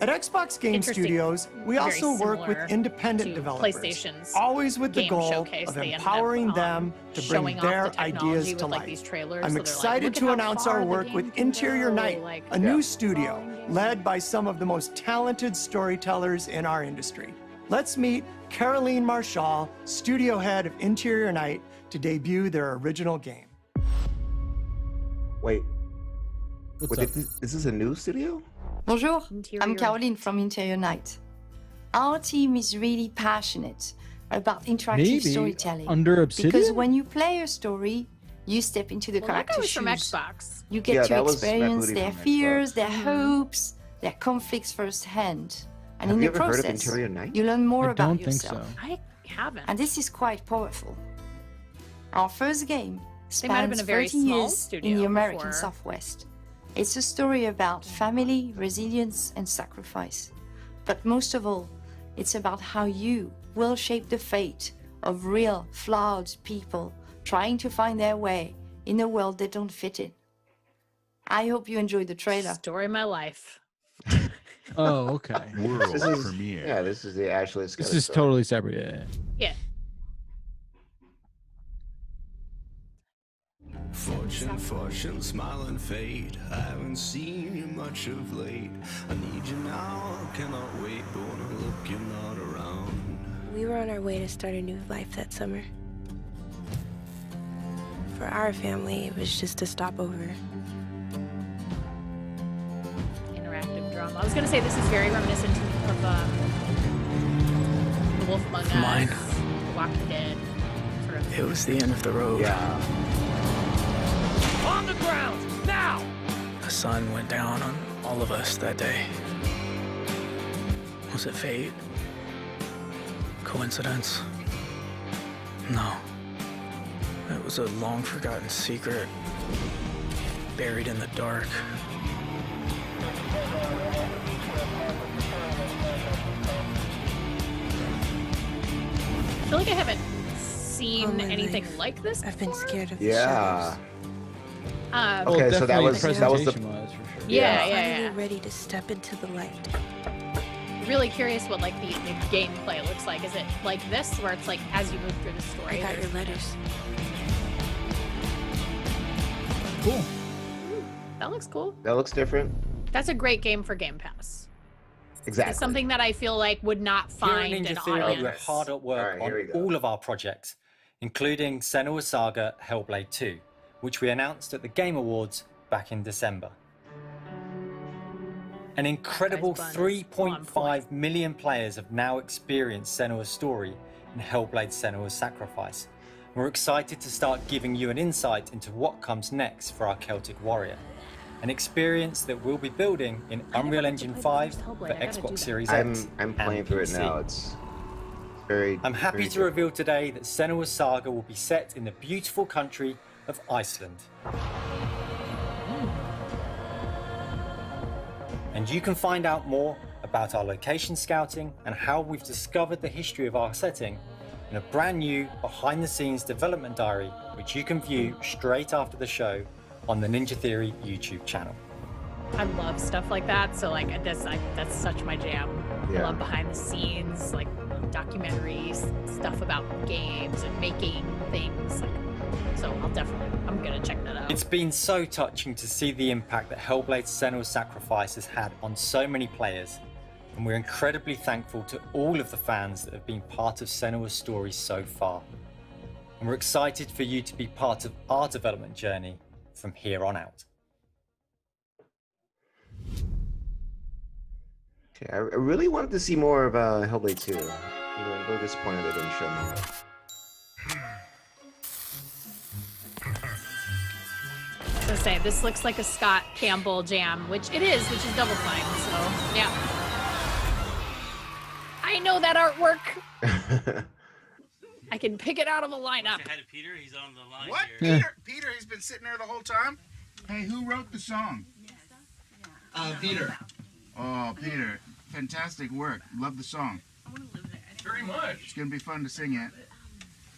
At Xbox Game Interesting. Studios, we Very also work with similar independent to developers, PlayStation's always with the game goal showcase. of They ended up, empowering them to bring showing off their the technology ideas with, to like, life. these trailers, I'm so they're like, excited "Look at to how announce far our the work game with can Interior go," Night, like, a new studio led by some of the most talented storytellers in our industry. Let's meet Caroline Marchal, studio head of Interior Night, to debut their original game. Wait. What's up? Is this a new studio? Bonjour, Interior. I'm Caroline from Interior Night. Our team is really passionate about interactive Maybe storytelling. under Obsidian? Because when you play a story, you step into the Well, that guy character's was from shoes. Xbox. You get Yeah, to that was Matt experience Booty their from fears, Xbox. their hopes, their conflicts firsthand. And Have in you the ever heard of process, Interior Night? you learn more I about don't think yourself. so. I haven't. And this is quite powerful. Our first game They might have spans been a very 30 small years in studio the American before. Southwest. It's a story about family, resilience, and sacrifice. But most of all, it's about how you will shape the fate of real, flawed people trying to find their way in a world they don't fit in. I hope you enjoyed the trailer. Story of my life. Oh, okay. World This is premiere. yeah. This is the Ashley. This is totally separate. Yeah. Yeah. Fortune, fortune, smile and fade. I haven't seen you much of late. I need you now, cannot wait. But when I look, you're not around. We were on our way to start a new life that summer. For our family, it was just a stopover. Interactive drama. I was gonna say this is very reminiscent of The Wolf Among For mine. Us, Walking Dead. Sort of. It was the end of the road. Yeah. On the ground, now! The sun went down on all of us that day. Was it fate? Coincidence? No. It was a long-forgotten secret, buried in the dark. I feel like I haven't seen All my anything life, like this. I've been scared of the Yeah. shadows. Okay, so that definitely was the presentation-wise, for sure. Yeah, Finally yeah. ready to step into the light. Really curious what like the gameplay looks like. Is it like this, where it's like as you move through the story? I got there's- your letters. Cool. That looks cool. That looks different. That's a great game for Game Pass. Exactly. It's something that I feel like would not Here at find an Ninja Theory, we're audience. hard at work All right, here we on go. all of our projects, including Senua's Saga Hellblade 2, which we announced at the Game Awards back in December. An incredible Guys, Bun is 3.5 million players have now experienced Senua's story in Hellblade Senua's Sacrifice. We're excited to start giving you an insight into what comes next for our Celtic Warrior, an experience that we'll be building in Unreal Engine 5 for Xbox Series X I'm playing and through it PC. now. It's very. I'm happy very to good. reveal today that Senua's Saga will be set in the beautiful country of Iceland. And you can find out more about our location scouting and how we've discovered the history of our setting in a brand new behind-the-scenes development diary, which you can view straight after the show on the Ninja Theory YouTube channel. I love stuff like that. So like that's such my jam. I Yeah. love behind the scenes, like documentaries, stuff about games and making things. Like, so I'm gonna check that out. It's been so touching to see the impact that Hellblade: Senua's Sacrifice has had on so many players, and we're incredibly thankful to all of the fans that have been part of Senua's story so far. And we're excited for you to be part of our development journey from here on out. Okay, I really wanted to see more of Hellblade 2. I'm a little disappointed they didn't show me. So say this looks like a Scott Campbell jam, which it is, which is Double Fine. So yeah, I know that artwork. I can pick it out of a lineup. Say hi to Peter. He's on the line What? here. Peter? Peter, he's been sitting there the whole time? Hey, who wrote the song? Peter. Oh, Peter. Fantastic work. Love the song. Very much. It's going to be fun to sing it.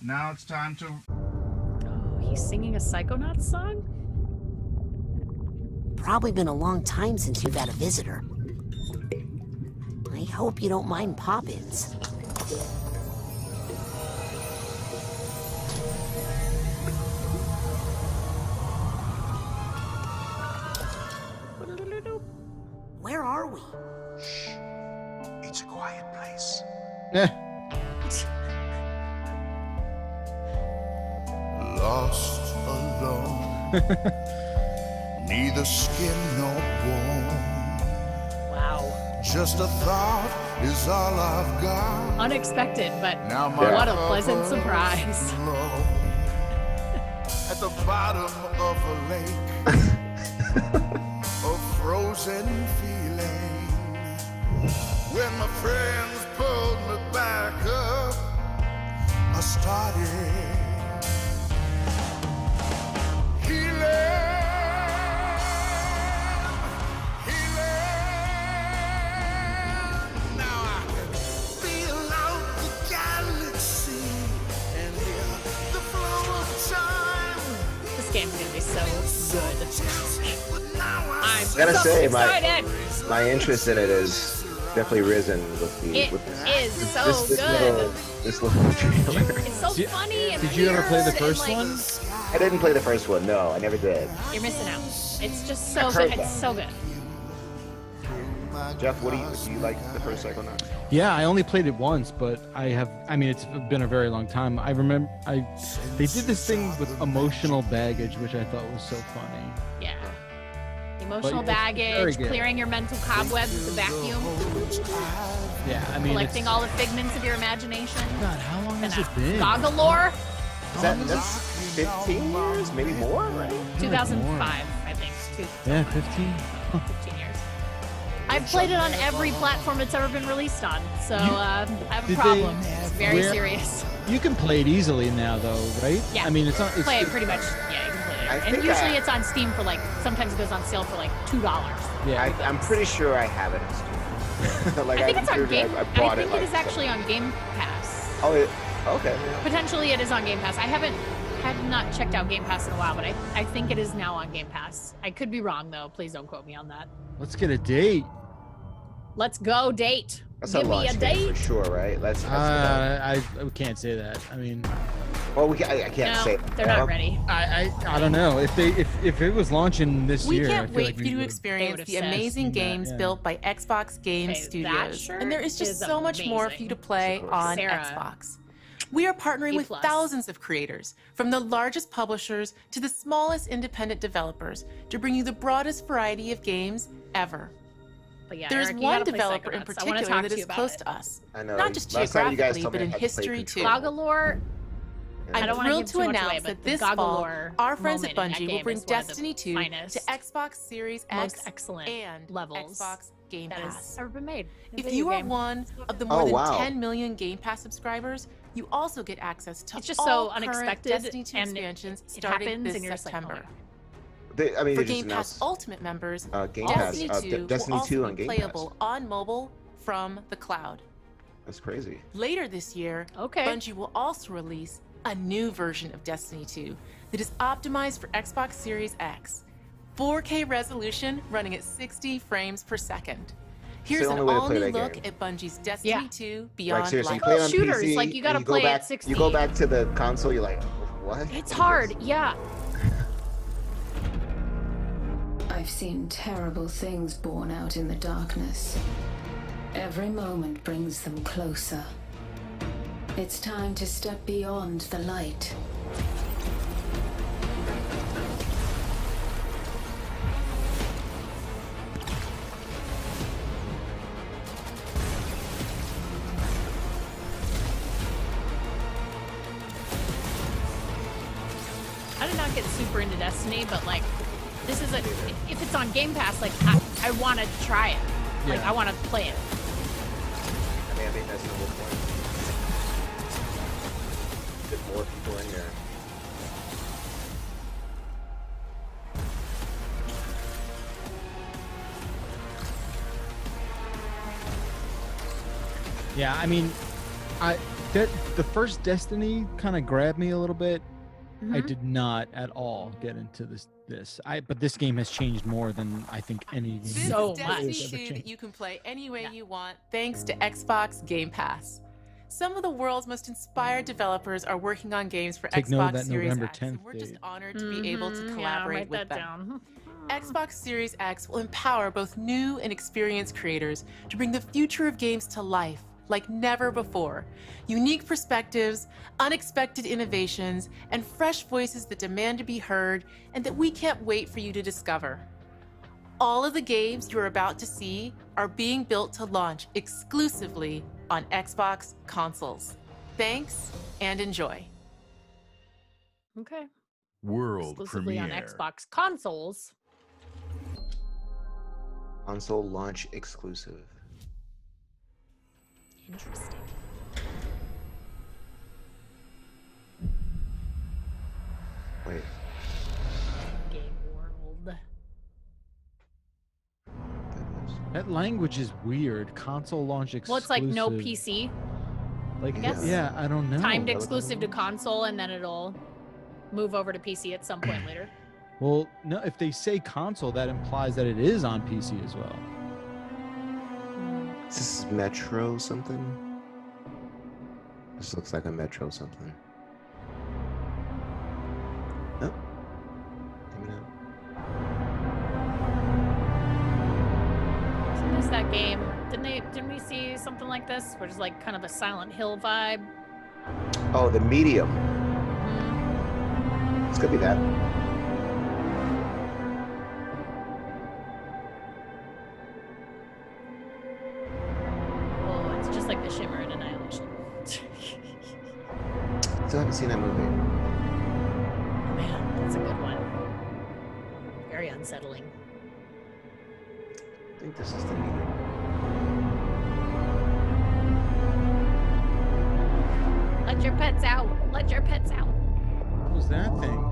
Now it's time to... Oh, he's singing a Psychonauts song? Probably been a long time since you've had a visitor. I hope you don't mind pop-ins. Where are we? It's a quiet place. Eh. It's lost alone. Neither skin nor bone. Wow. Just a thought is all I've got. Unexpected, but Now my what a pleasant cup surprise. overflows. At the bottom of a lake of frozen feeling. When my friends pulled me back up, I started This game's gonna be so good. I'm I gotta so say, excited. my interest in it is definitely risen with the It with this, is so this good. little trailer. It's so funny and Did you ever play the weird and, first like, one? I didn't play the first one. No, I never did. You're missing out. It's just so I've heard good. It's that. so good. Jeff, do you like the first Psychonauts? Yeah, I only played it once, but I mean, it's been a very long time. I remember they did this thing with emotional baggage, which I thought was so funny. Yeah. Emotional But it's very baggage, good. clearing your mental cobwebs with the vacuum, Yeah, I mean, collecting it's, all the figments of your imagination. God, how long And has it been? Goggalore, That's 15 years, maybe more, right? 2005, I think. Yeah, 15. 15 years. I've played it on every platform it's ever been released on, so I have a did problem. they- It's very where- serious. You can play it easily now, though, right? Yeah. I mean, it's not. It's, Play it pretty much. Yeah, you can play it. I And think usually it's on Steam for like, sometimes it goes on sale for like $2. Yeah. I'm pretty sure I have it in Steam. Like, I think it's on Game. I I bought think it. it is actually on Game Pass. Oh, okay. Yeah. Potentially it is on Game Pass. I had not checked out Game Pass in a while, but I think it is now on Game Pass. I could be wrong though. Please don't quote me on that. Let's get a date. Let's go date. That's Give a me a launch game date. for sure, right? That's I can't say that. I mean, well, I can't No, say. they're not ready. I don't know if it was launching this We year. I can't feel wait like for we you to would've- experience the said. amazing Seen that, games yeah. built by Xbox Game Okay, that Studios. shirt And there is just is so much more for you to play on Sarah. Xbox. We are partnering with A+. thousands of creators, from the largest publishers to the smallest independent developers, to bring you the broadest variety of games ever. But yeah, There's Eric, you one gotta play developer in Psychonauts. I wanna particular talk that to is you about close it. to us. I know. Not just Last time you guys geographically, told me but in I had to play history too. Control. Goggalore. I I'm don't wanna thrilled give to too much announce away, but that the this fall, Goggalore our friends at moment in that Bungie will game bring is one of the Destiny 2 finest, to Xbox Series most X excellent and levels Xbox Game that Pass. has ever been made. in a If video you are game. one of the more Oh, than wow. 10 million Game Pass subscribers, you also get access to It's just all so current unexpected Destiny 2 and expansions it starting happens this and you're just like, oh my September. I mean, For they just Game Pass announced Ultimate members, Game Pass, Destiny 2 Destiny will also 2 on be Game Pass. playable on mobile from the cloud. That's crazy. Later this year, Bungie will also release a new version of Destiny 2 that is optimized for Xbox Series X. 4K resolution running at 60 frames per second. Here's the an only way to play all-new that look game. at Bungie's Destiny 2 Beyond Like seriously, you Light. play it on shooters, PC, like, you gotta and go play back, at 60. You go back to the console, you're like, what? It's hard, yeah. I've seen terrible things born out in the darkness. Every moment brings them closer. It's time to step beyond the light. I did not get super into Destiny, but like, this is if it's on Game Pass, like, I want to try it. Like, Yeah. I want to play it. I think that's the whole point. Get more people in here. Yeah, I mean, the first Destiny kind of grabbed me a little bit. I Mhm. did not at all get into this. But this game has changed more than I think any game. This So is much. Destiny has ever 2 changed. that you can play any way you want thanks to Xbox Game Pass. Some of the world's most inspired developers are working on games for Take note of Xbox that Series November X, and 10th we're just date. honored to be able to Mhm, collaborate write with that them. down. Xbox Series X will empower both new and experienced creators to bring the future of games to life like never before. Unique perspectives, unexpected innovations, and fresh voices that demand to be heard and that we can't wait for you to discover. All of the games you're about to see are being built to launch exclusively on Xbox consoles. Thanks and enjoy. Okay. World Exclusively on premiere. Xbox consoles. Console launch exclusive. Interesting. Wait. Game World. That language is weird. Console launch exclusive. Well, it's like no PC. Like, I guess. yeah, I don't know. Timed exclusive to console, and then it'll move over to PC at some point later. Well, no, if they say console, that implies that it is on PC as well. Is this Metro something? This looks like a Metro something. Oh. Coming out. Isn't this that game? Didn't we see something like this? Where it's like kind of a Silent Hill vibe. Oh, the Medium. This could be that. Oh, it's just like the Shimmer and Annihilation. Still haven't seen that movie. Man, that's a good one. Very unsettling. I think this is the Medium. Let your pets out. Let your pets out. What was that thing?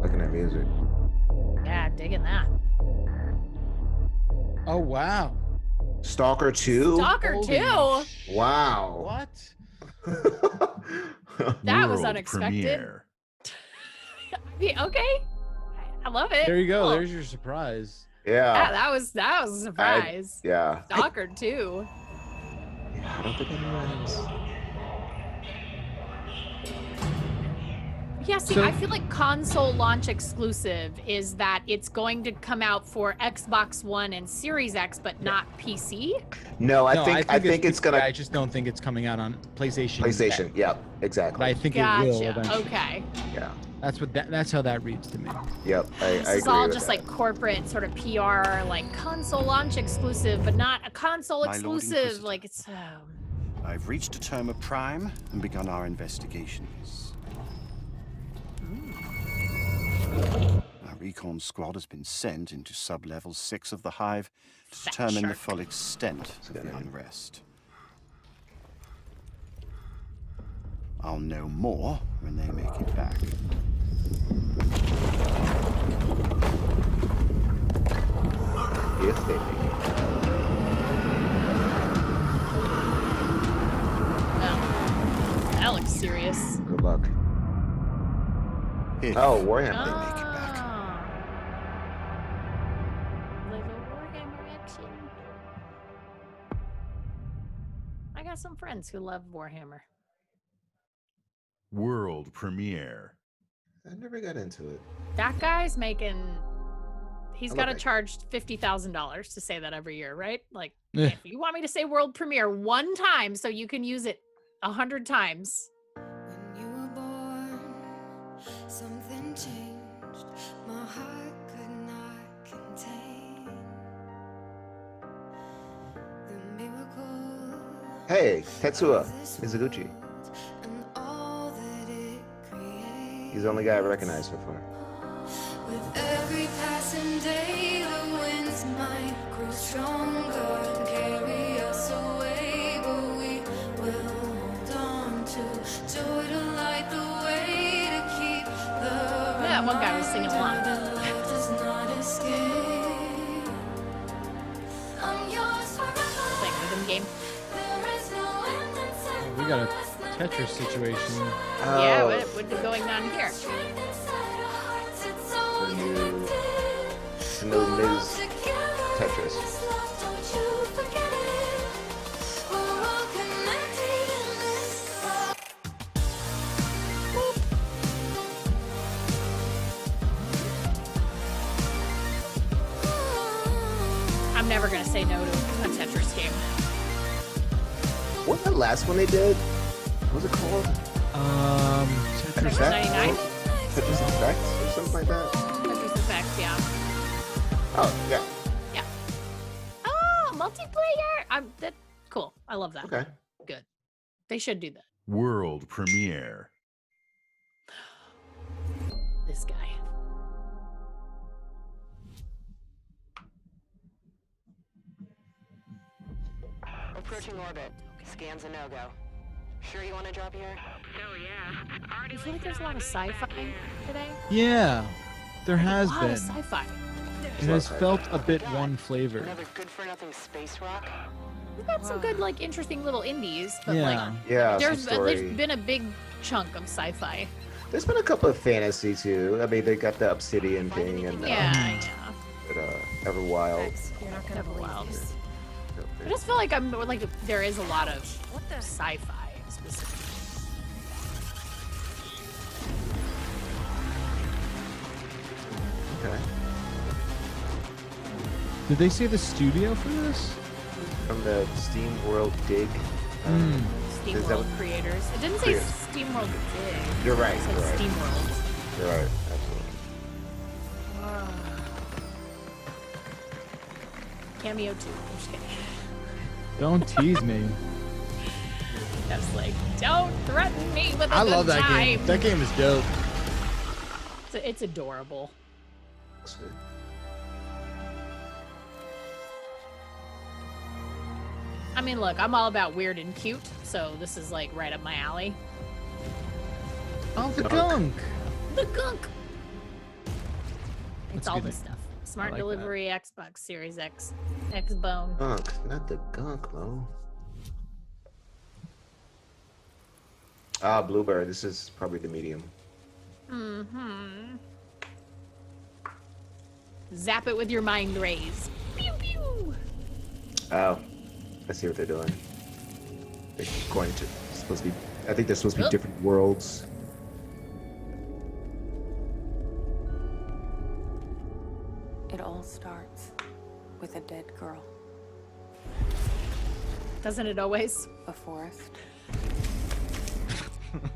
Looking at music. Yeah, digging that. Oh, wow. Stalker 2? Stalker 2? Wow. What? That was World unexpected. premiere. Yeah, okay. I love it. There you go. Cool. There's your surprise. Yeah, that was a surprise. Yeah. Stalker 2. I don't think anyone else. Yeah, see, So- I feel like console launch exclusive is that it's going to come out for Xbox One and Series X, but not PC. No, I think it's gonna. I just don't think it's coming out on PlayStation. PlayStation. Yep. Exactly. But I think it will Gotcha. eventually. Okay. Yeah. That's how that reads to me. Yep. I This agree is all with just that. like corporate sort of PR, like console launch exclusive, but not a console My Lord exclusive. Inquisitor. Like it's. I've reached a term of prime and begun our investigations. Our recon squad has been sent into sub-level 6 of the Hive to determine the full extent of the unrest. I'll know more when they make it back. Yes, they make That looks serious. it. Good luck. Oh, Warhammer. Like a Warhammer action. I got some friends who love Warhammer. World premiere. I never got into it. That guy's making. He's I got love to it. charge $50,000 to say that every year, right? Like, Yeah. if you want me to say world premiere one time so you can use it 100 times. Something changed, my heart could not contain the miracle Hey, Tetsuya Mizuguchi. and all that it creates. He's the only guy I recognize so far. With every passing day, the winds might grow stronger and carry us away, but we will hold on to joy to light the way to keep the Yeah, one guy was singing along. reminder that life does not escape. I'm yours forever. Playing rhythm game. There is no end in sight. We got a Tetris situation. Yeah, what would be going on here? The new Ms. Tetris. never gonna say no to a Tetris game. What's the last one they did? What was it called? Tetris 99? Tetris Effect or something like that? Tetris Effect, yeah. Oh, yeah. Yeah. Oh, multiplayer! Cool. I love that. Okay. Good. They should do that. World premiere. This guy. Approaching orbit. Scans a no-go. Sure you want to drop here? Hell yeah. I feel like there's a lot of sci-fi today. Yeah, there has A lot been. of sci-fi. It has felt a bit one flavor. Another good-for-nothing space rock? We've got some good, like, interesting little indies, but Yeah. like, Yeah, there's some story. been a big chunk of sci-fi. There's been a couple of fantasy too. I mean, they got the Obsidian thing and Yeah. Everwild. You're not Never wild. I just feel like there is a lot of sci-fi specifically. Okay. Did they say the studio for this? From the Steam World Dig. Steam World creators. It didn't say Creators. Steam World Dig. You're right. It said You're right. Steam World. You're right. Absolutely. Cameo 2. I'm just kidding. Don't tease me. That's like, don't threaten me with a I good love that time. game. That game is dope. It's adorable. I mean, look, I'm all about weird and cute, so this is like right up my alley. Oh, the gunk. The gunk. It's That's all good. this stuff. Smart like that. delivery, Xbox Series X, Xbone. Gunk, not the gunk, Mo. Ah, Bluebird. This is probably the medium. Mm-hmm. Zap it with your mind rays. Pew pew. Oh, I see what they're doing. They're going to supposed to be. I think they're supposed to be different worlds. It all starts with a dead girl. Doesn't it always? A forest.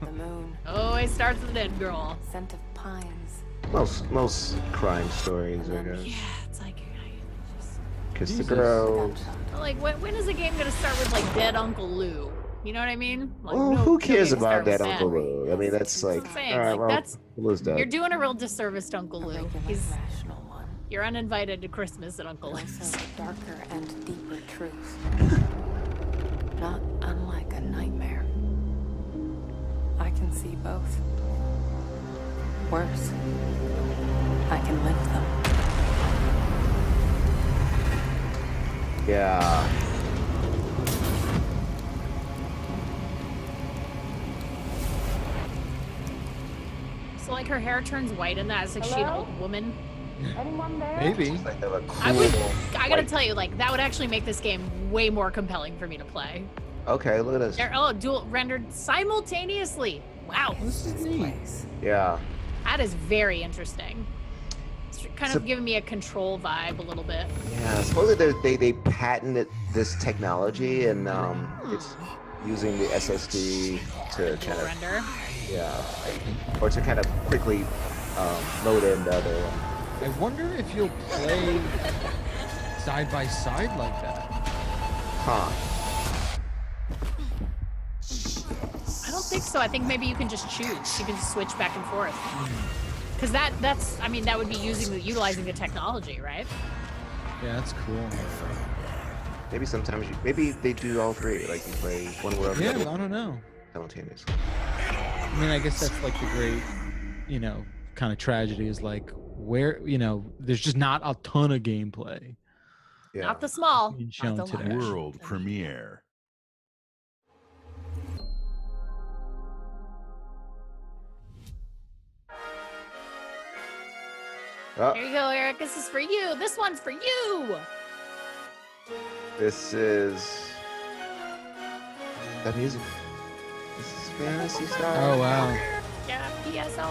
The moon. Always starts with a dead girl. Scent of pines. Most crime stories, I guess. Yeah, it's like, Kiss the girl. like when is a game gonna start with like dead Uncle Lou? You know what I mean? Like, Well, no- who no cares game about starts that with Uncle Lou? I mean, that's like, I'm saying, all right, like, well, that's- Lou's dead. You're doing a real disservice to Uncle Lou. You're uninvited to Christmas at Uncle Lou's. Also a darker and deeper truth. Not unlike a nightmare. I can see both. Worse, I can live them. Yeah. So like her hair turns white in that. It's like she an old woman. Maybe. Like they have a cool I gotta white- tell you, like that would actually make this game way more compelling for me to play. Okay, look at this. They're dual rendered simultaneously. Wow. This is neat. Yeah. That is very interesting. It's kind So- of giving me a Control vibe a little bit. Yeah, supposedly they patented this technology and it's using the SSD to kind of Render. or to kind of quickly load in the other one. I wonder if you'll play side by side like that. Huh. I don't think so. I think maybe you can just choose. You can just switch back and forth. Because that's I mean that would be utilizing the technology, right? Yeah, that's cool. Maybe sometimes maybe they do all three. Like you play one world. Yeah, the other I don't know. simultaneously. I mean, I guess that's like the great, kind of tragedy is like where, there's just not a ton of gameplay. Yeah. Not the small. Being Not shown the today. large. World premiere. Oh, Here you go, Eric. This is for you. This one's for you. this is that music. This is Fantasy Star. Oh, wow. Yeah, PSO.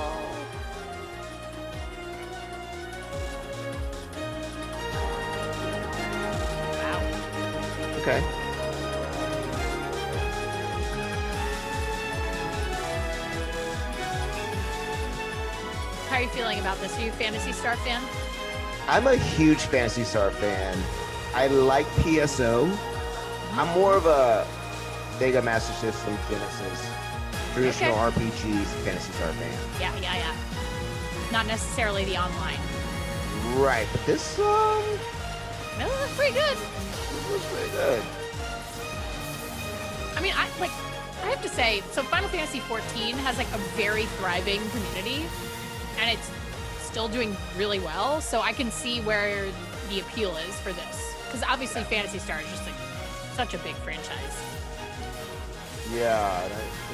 Okay. How are you feeling about this? Are you a Phantasy Star fan? I'm a huge Phantasy Star fan. I like PSO. I'm more of a Sega Master System, Genesis, traditional RPGs, Phantasy Star fan. Yeah. Not necessarily the online. Right, but this No, that's pretty good. This was pretty good. I mean, I have to say, so Final Fantasy XIV has like a very thriving community, and it's still doing really well. So I can see where the appeal is for this, because obviously Phantasy Star is just like such a big franchise. Yeah, I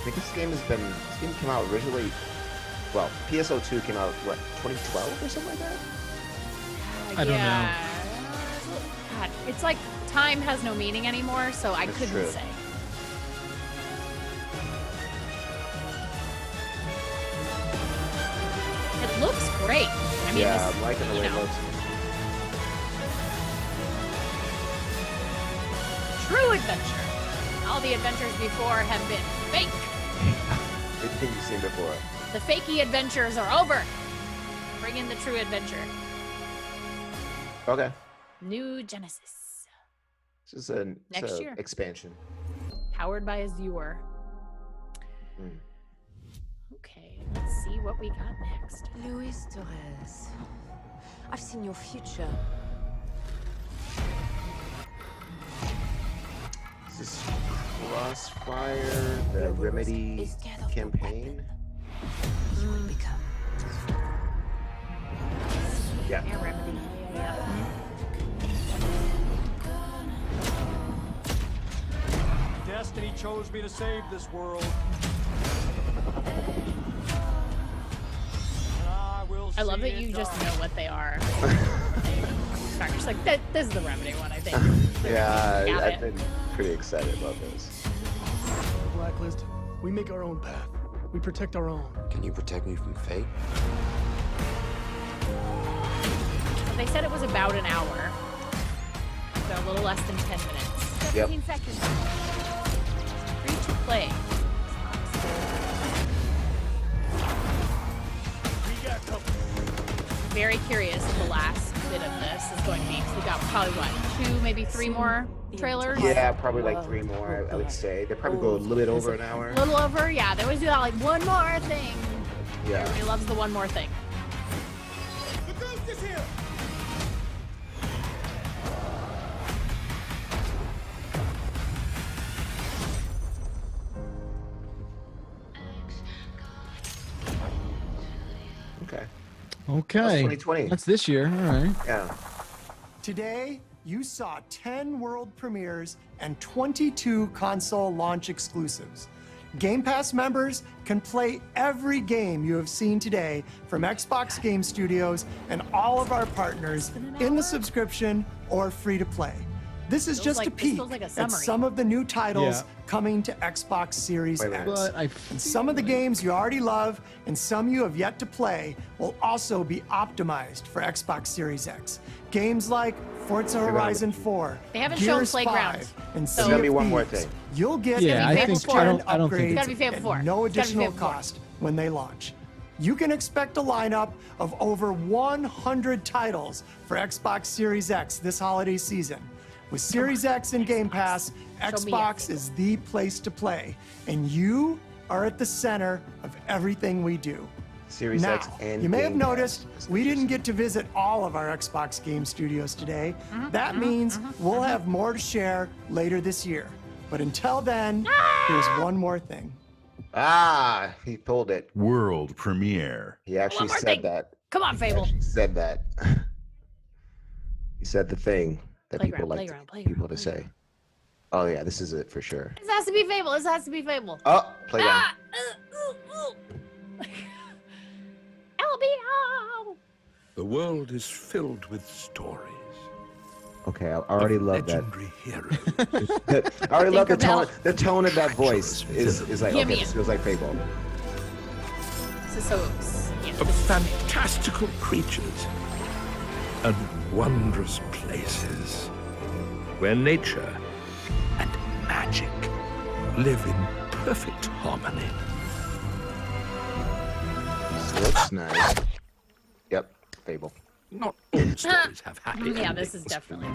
think this game came out originally. Well, PSO2 came out what, 2012 or something like that. I don't know. God, it's like time has no meaning anymore, so I couldn't true. say. It looks great. I mean, yeah, this, I'm liking the way it looks. True adventure. All the adventures before have been fake. Everything you've seen before. The fakey adventures are over. Bring in the true adventure. Okay. New Genesis. This is an Next year. expansion. Powered by Azure. Okay, let's see what we got next. Luis Torres. I've seen your future. Is this Crossfire, the Remedy campaign? You will become. Yeah. Remedy. Destiny chose me to save this world. I love that you just know what they are. Sorry, just like this is the Remedy one, I think. Yeah, Got I've it. been pretty excited about this. Blacklist, we make our own path. We protect our own. Can you protect me from fate? They said it was about an hour. So a little less than 10 minutes. 17 seconds. Free to play. Very curious what the last bit of this is going to be, because we got probably what, 2, maybe 3 more trailers? Yeah, probably like 3 more, I would say. They probably go a little bit over an hour. A little over, yeah. They always do that, like, one more thing. Yeah. Everybody loves the one more thing. The ghost is here! Okay. Okay. That's 2020. That's this year. All right. Yeah. Today, you saw 10 world premieres and 22 console launch exclusives. Game Pass members can play every game you have seen today from Xbox Game Studios and all of our partners in the subscription or free to play. This is just a peek at some of the new titles coming to Xbox Series X. And some of the games you already love and some you have yet to play will also be optimized for Xbox Series X. Games like Forza Horizon 4, They haven't Gears shown Playground. 5, and So- Sea There's gonna of be one more Thieves. thing. You'll get Yeah, I think- next-gen I don't think- upgrades It's gotta be Fable 4. at no It's gotta be additional Fable 4. cost when they launch. You can expect a lineup of over 100 titles for Xbox Series X this holiday season. With Series X and Game Pass, Xbox is the place to play, and you are at the center of everything we do. Series Now, X and you may have Game Pass. noticed we didn't get to visit all of our Xbox Game Studios today. That means we'll have more to share later this year. But until then, here's one more thing. Ah, he pulled it. World premiere. He actually more said thing. that. Come on, Fable. He said that. He said the thing that people like people to say. Oh yeah, this is it for sure. This has to be Fable. This has to be Fable. Oh, Playground. LBO. The world is filled with stories. Okay, I already love that. Legendary heroes. I already love the tone. Tinkerbell. The tone of that voice is like, Gimme okay, it. this feels like Fable. This is so. Yeah, Of fantastical creatures and wondrous places where nature and magic live in perfect harmony. Looks nice. Yep, Fable. Not all stories have happy Yeah, endings. this is definitely.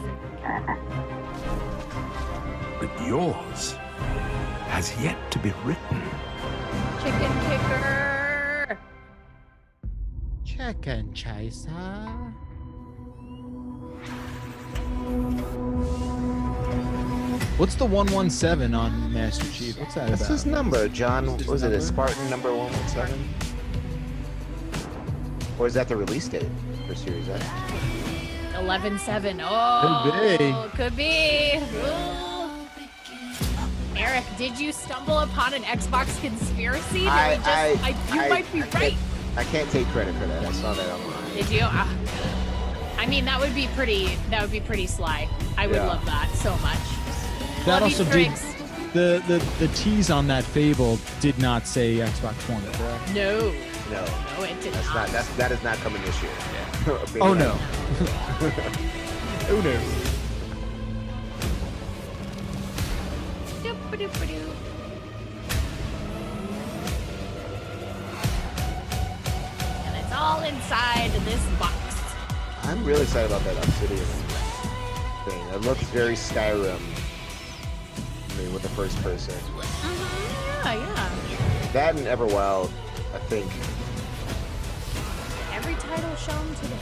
But yours has yet to be written. Chicken kicker. Chicken chaser. What's the 117 on Master Chief? What's that That's about? his number, John. That's his Was it a number? Spartan number 117? Or is that the release date for Series X? 11-7. Oh, Could be. Could be. Ooh. Eric, did you stumble upon an Xbox conspiracy? That you might be right. I can't take credit for that. I saw that online. Did you? I mean, that would be pretty. That would be pretty sly. I would love that so much. That Love you, also did. drinks. The tease on that Fable did not say Xbox One, correct? No. No. No, it did That's not. that is not coming this year. Yeah. Oh no. Oh no. Doop-a-doop-a-doo. And it's all inside this box. I'm really excited about that Obsidian thing. It looks very Skyrim. I mean, with the first person. Yeah. That and Everwild, I think. Every title shown today.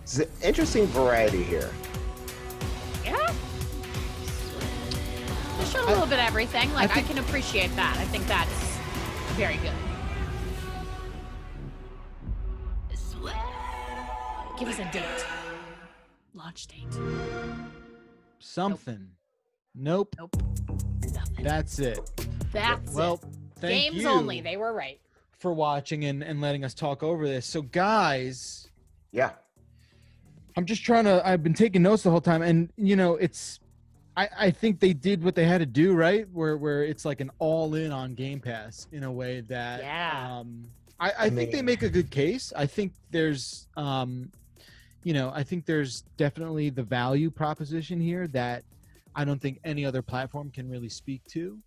It's an interesting variety here. Yeah. They show a little bit of everything. Like I can appreciate that. I think that's very good. Give us a date. Launch date. Something. Nope. Nothing. That's it. That's Well, it. thank Games you only. They were right. for watching and letting us talk over this. So, guys. Yeah. I'm just trying to. I've been taking notes the whole time, and it's. I think they did what they had to do, right? Where it's like an all-in on Game Pass in a way that. Yeah. I think they make a good case. I think there's. I think there's definitely the value proposition here that I don't think any other platform can really speak to.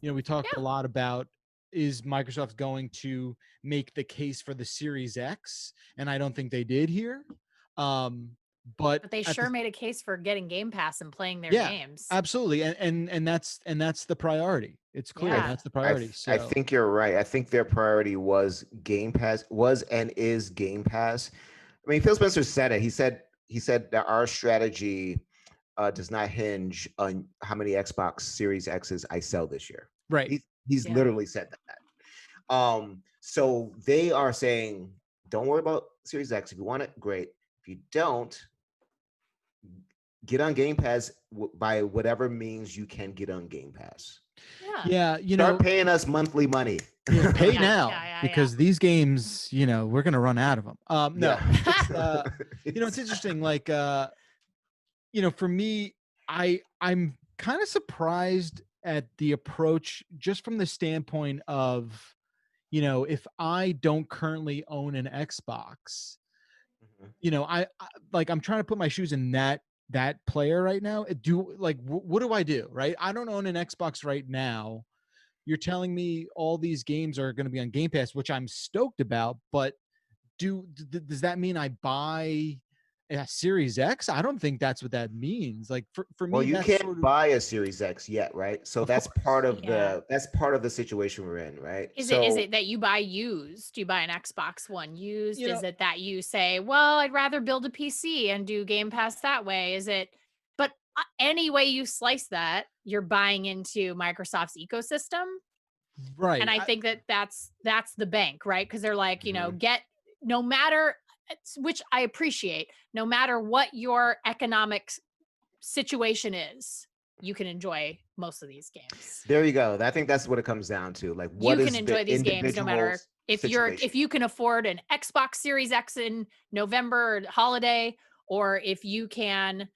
We talked a lot about, is Microsoft going to make the case for the Series X? And I don't think they did here. But they at sure the- made a case for getting Game Pass and playing their yeah, games. absolutely. And that's the priority. It's clear Yeah. that's the priority. I think you're right. I think their priority was Game Pass, was and is Game Pass. I mean, Phil Spencer said it. He said that our strategy does not hinge on how many Xbox Series X's I sell this year. Right. He's literally said that. So they are saying, don't worry about Series X. If you want it, great. If you don't, get on Game Pass by whatever means you can get on Game Pass. Yeah, Start paying us monthly money. pay now because these games, we're gonna run out of them. No, it's interesting. Like, for me, I'm kind of surprised at the approach, just from the standpoint of, if I don't currently own an Xbox, I'm trying to put my shoes in that player right now. What do I do? Right? I don't own an Xbox right now. You're telling me all these games are going to be on Game Pass, which I'm stoked about, but does that mean I buy a Series X? I don't think that's what that means. Like for me, well, you that's can't sort of, buy a Series X yet, right? So that's part of the situation we're in, right? Is it that you buy used? Do you buy an Xbox One used? Is it that you say, well, I'd rather build a PC and do Game Pass that way? Is it? But any way you slice that, you're buying into Microsoft's ecosystem, right? And I think that's the bank, right? Because they're like, get no matter, which I appreciate, no matter what your economic situation is, you can enjoy most of these games. There you go. I think that's what it comes down to. Like, what you is can enjoy the these games no matter situation? if you can afford an Xbox Series X in November or holiday, or if you can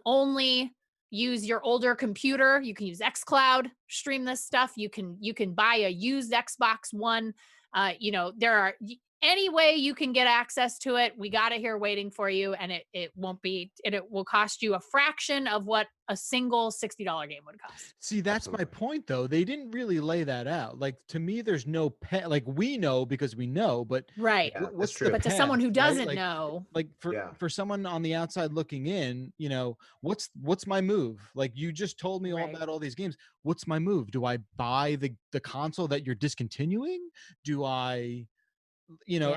only use your older computer. You can use xCloud, stream this stuff. You can buy a used Xbox One. You know, there are any way you can get access to it. We got it here waiting for you, and it will cost you a fraction of what a single $60 game would cost. See, that's my point though. They didn't really lay that out. Like, to me, there's no like, we know because we know, but right. what's true. the But to someone who path, right? doesn't Like, know, like for someone on the outside looking in, you know, what's my move? Like, you just told me all about all these games. What's my move? Do I buy the console that you're discontinuing? Do I, you know,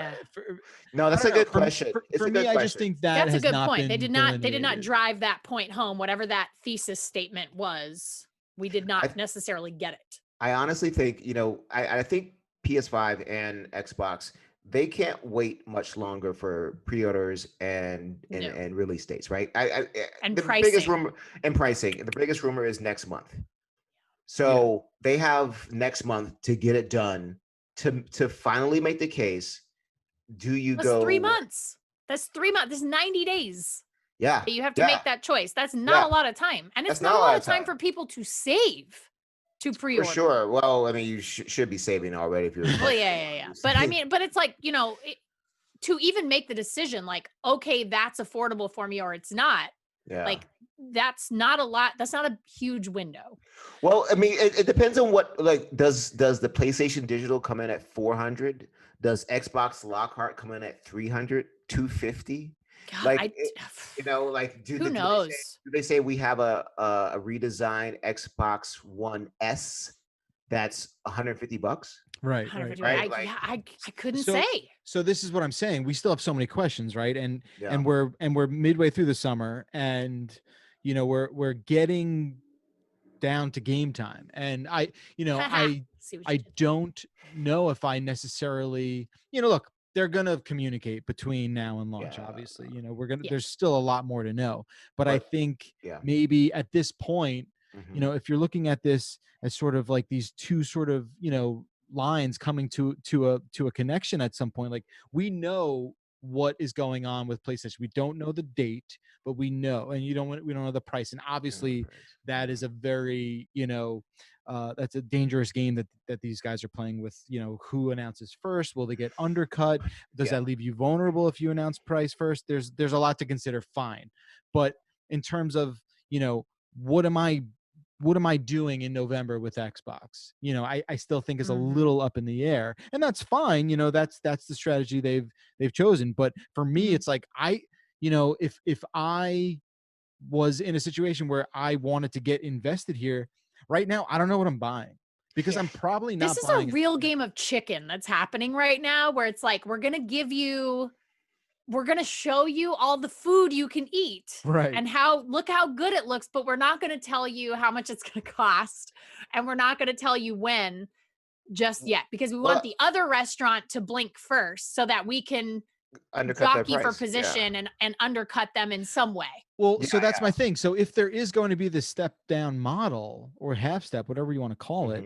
No, that's I a don't know. good question. It's For a me, good I just question. think that that's a has good not point. They been did not delineated. drive that point home. Whatever that thesis statement was, we did not necessarily get it. I honestly think, you know, I think PS5 and Xbox, they can't wait much longer for pre-orders and release dates, right? And the pricing. biggest rumor and pricing. The biggest rumor is next month. So they have next month to get it done to finally make the case. Do you That's go 3 months? That's 3 months. That's 90 days. Yeah. You have to make that choice. That's not a lot of time. And it's That's not a lot of time for people to save to pre-order. For sure. Well, I mean, you should be saving already if you're. Well, yeah. But I mean, but it's like, you know, to even make the decision, like, okay, that's affordable for me or it's not. Yeah. Like, that's not a lot. That's not a huge window. Well, I mean, it depends on what, like, does the PlayStation Digital come in at 400? Does Xbox Lockhart come in at 300, 250? God, Like, you know, like, who knows? Do they say we have a redesigned Xbox One S that's $150? Right. I couldn't say. So this is what I'm saying. We still have so many questions, right? And we're midway through the summer, and you know, we're getting down to game time. And I don't know if I necessarily, you know, look, they're gonna communicate between now and launch. Obviously, you know, there's still a lot more to know. But I think maybe at this point, you know, if you're looking at this as sort of like these two sort of, you know, lines coming to a connection at some point, like, we know what is going on with PlayStation. We don't know the date, but we know, and we don't know the price. And obviously that is a very, you know, that's a dangerous game that these guys are playing with. You know, who announces first? Will they get undercut? Does that leave you vulnerable if you announce price first? There's a lot to consider. Fine. But in terms of, you know, what am I doing in November with Xbox? You know, I still think is a little up in the air, and that's fine. You know, that's the strategy they've chosen. But for me, it's like, you know, if I was in a situation where I wanted to get invested here right now, I don't know what I'm buying, because I'm probably not. This is buying a real game of chicken that's happening right now, where it's like, we're going to show you all the food you can eat, right? And look how good it looks, but we're not going to tell you how much it's going to cost, and we're not going to tell you when just yet, because we want the other restaurant to blink first so that we can jockey for position and undercut them in some way. Well, so that's my thing. So if there is going to be this step down model or half step, whatever you want to call it,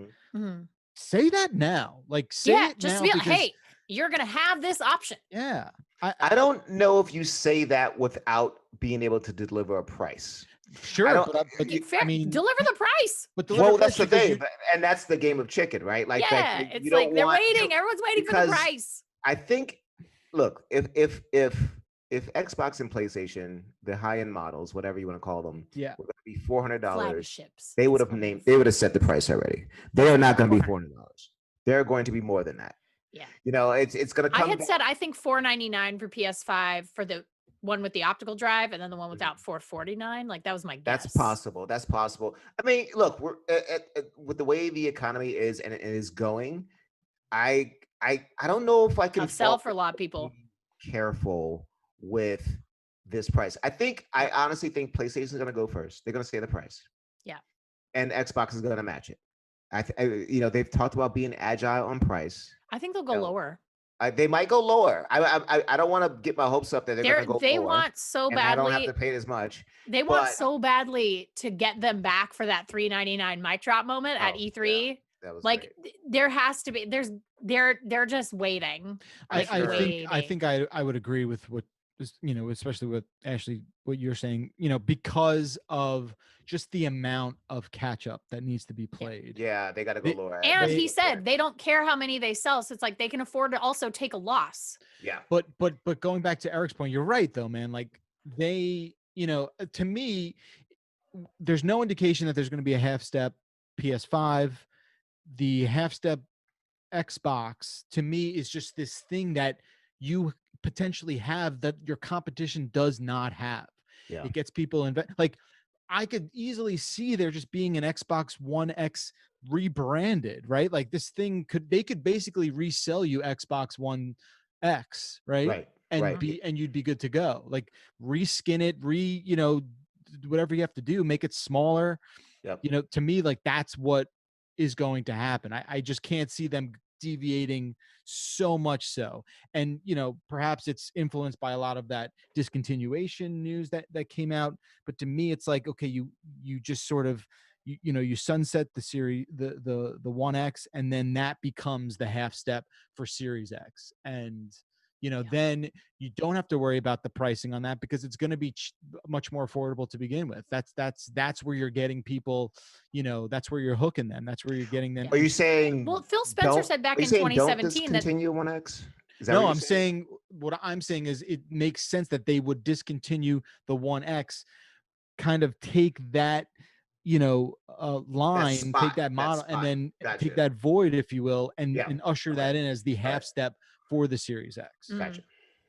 say that now. Like, say it just now, be like, hey, you're going to have this option. Yeah. I don't know if you say that without being able to deliver a price. Sure, but I mean, deliver the price. But that's the thing, and that's the game of chicken, right? Like, it's like they're waiting. Everyone's waiting for the price. I think, look, if Xbox and PlayStation, the high-end models, whatever you want to call them, were going to be $400, they would have set the price already. They are not going to be $400. They're going to be more than that. Yeah. You know, it's going to come. I had said, I think $499 for PS5 for the one with the optical drive, and then the one without $449. Like, that was my guess. That's possible. I mean, look, we're with the way the economy is and it is going. I don't know if I can sell for a lot of people. Careful with this price. I honestly think PlayStation is going to go first. They're going to say the price. Yeah. And Xbox is going to match it. You know, they've talked about being agile on price. I think they'll go lower. They might go lower. I don't want to get my hopes up that they're going to go lower. They want so badly. I don't have to pay as much. They want so badly to get them back for that $399 mic drop moment at E3. Yeah, that was like, great. There has to be. They're just waiting. I think I would agree with what especially with Ashley, what you're saying, because of just the amount of catch up that needs to be played. Yeah, they got to go lower. And he said they don't care how many they sell, so it's like they can afford to also take a loss. Yeah. But going back to Eric's point, you're right though, man. Like they, to me, there's no indication that there's going to be a half step PS5. The half step Xbox to me is just this thing that you potentially have that your competition does not have. Yeah. It gets people like I could easily see there just being an Xbox One X rebranded, right? Like this thing they could basically resell you Xbox One X, right? Right. And you'd be good to go. Like reskin it, whatever you have to do, make it smaller. Yep. To me, like that's what is going to happen. I just can't see them deviating so much so. And perhaps it's influenced by a lot of that discontinuation news that came out, but to me it's like, okay, you just sort of you sunset the series, the One X, and then that becomes the half step for Series X. And then you don't have to worry about the pricing on that because it's going to be much more affordable to begin with. That's where you're getting people, that's where you're hooking them. That's where you're getting them. Are you saying? Well, Phil Spencer said back in 2017 that discontinue One X. No, I'm saying what I'm saying is it makes sense that they would discontinue the One X, kind of take that, line, take that model, and then take that void, if you will, and usher that in as the half step for the Series X. Gotcha.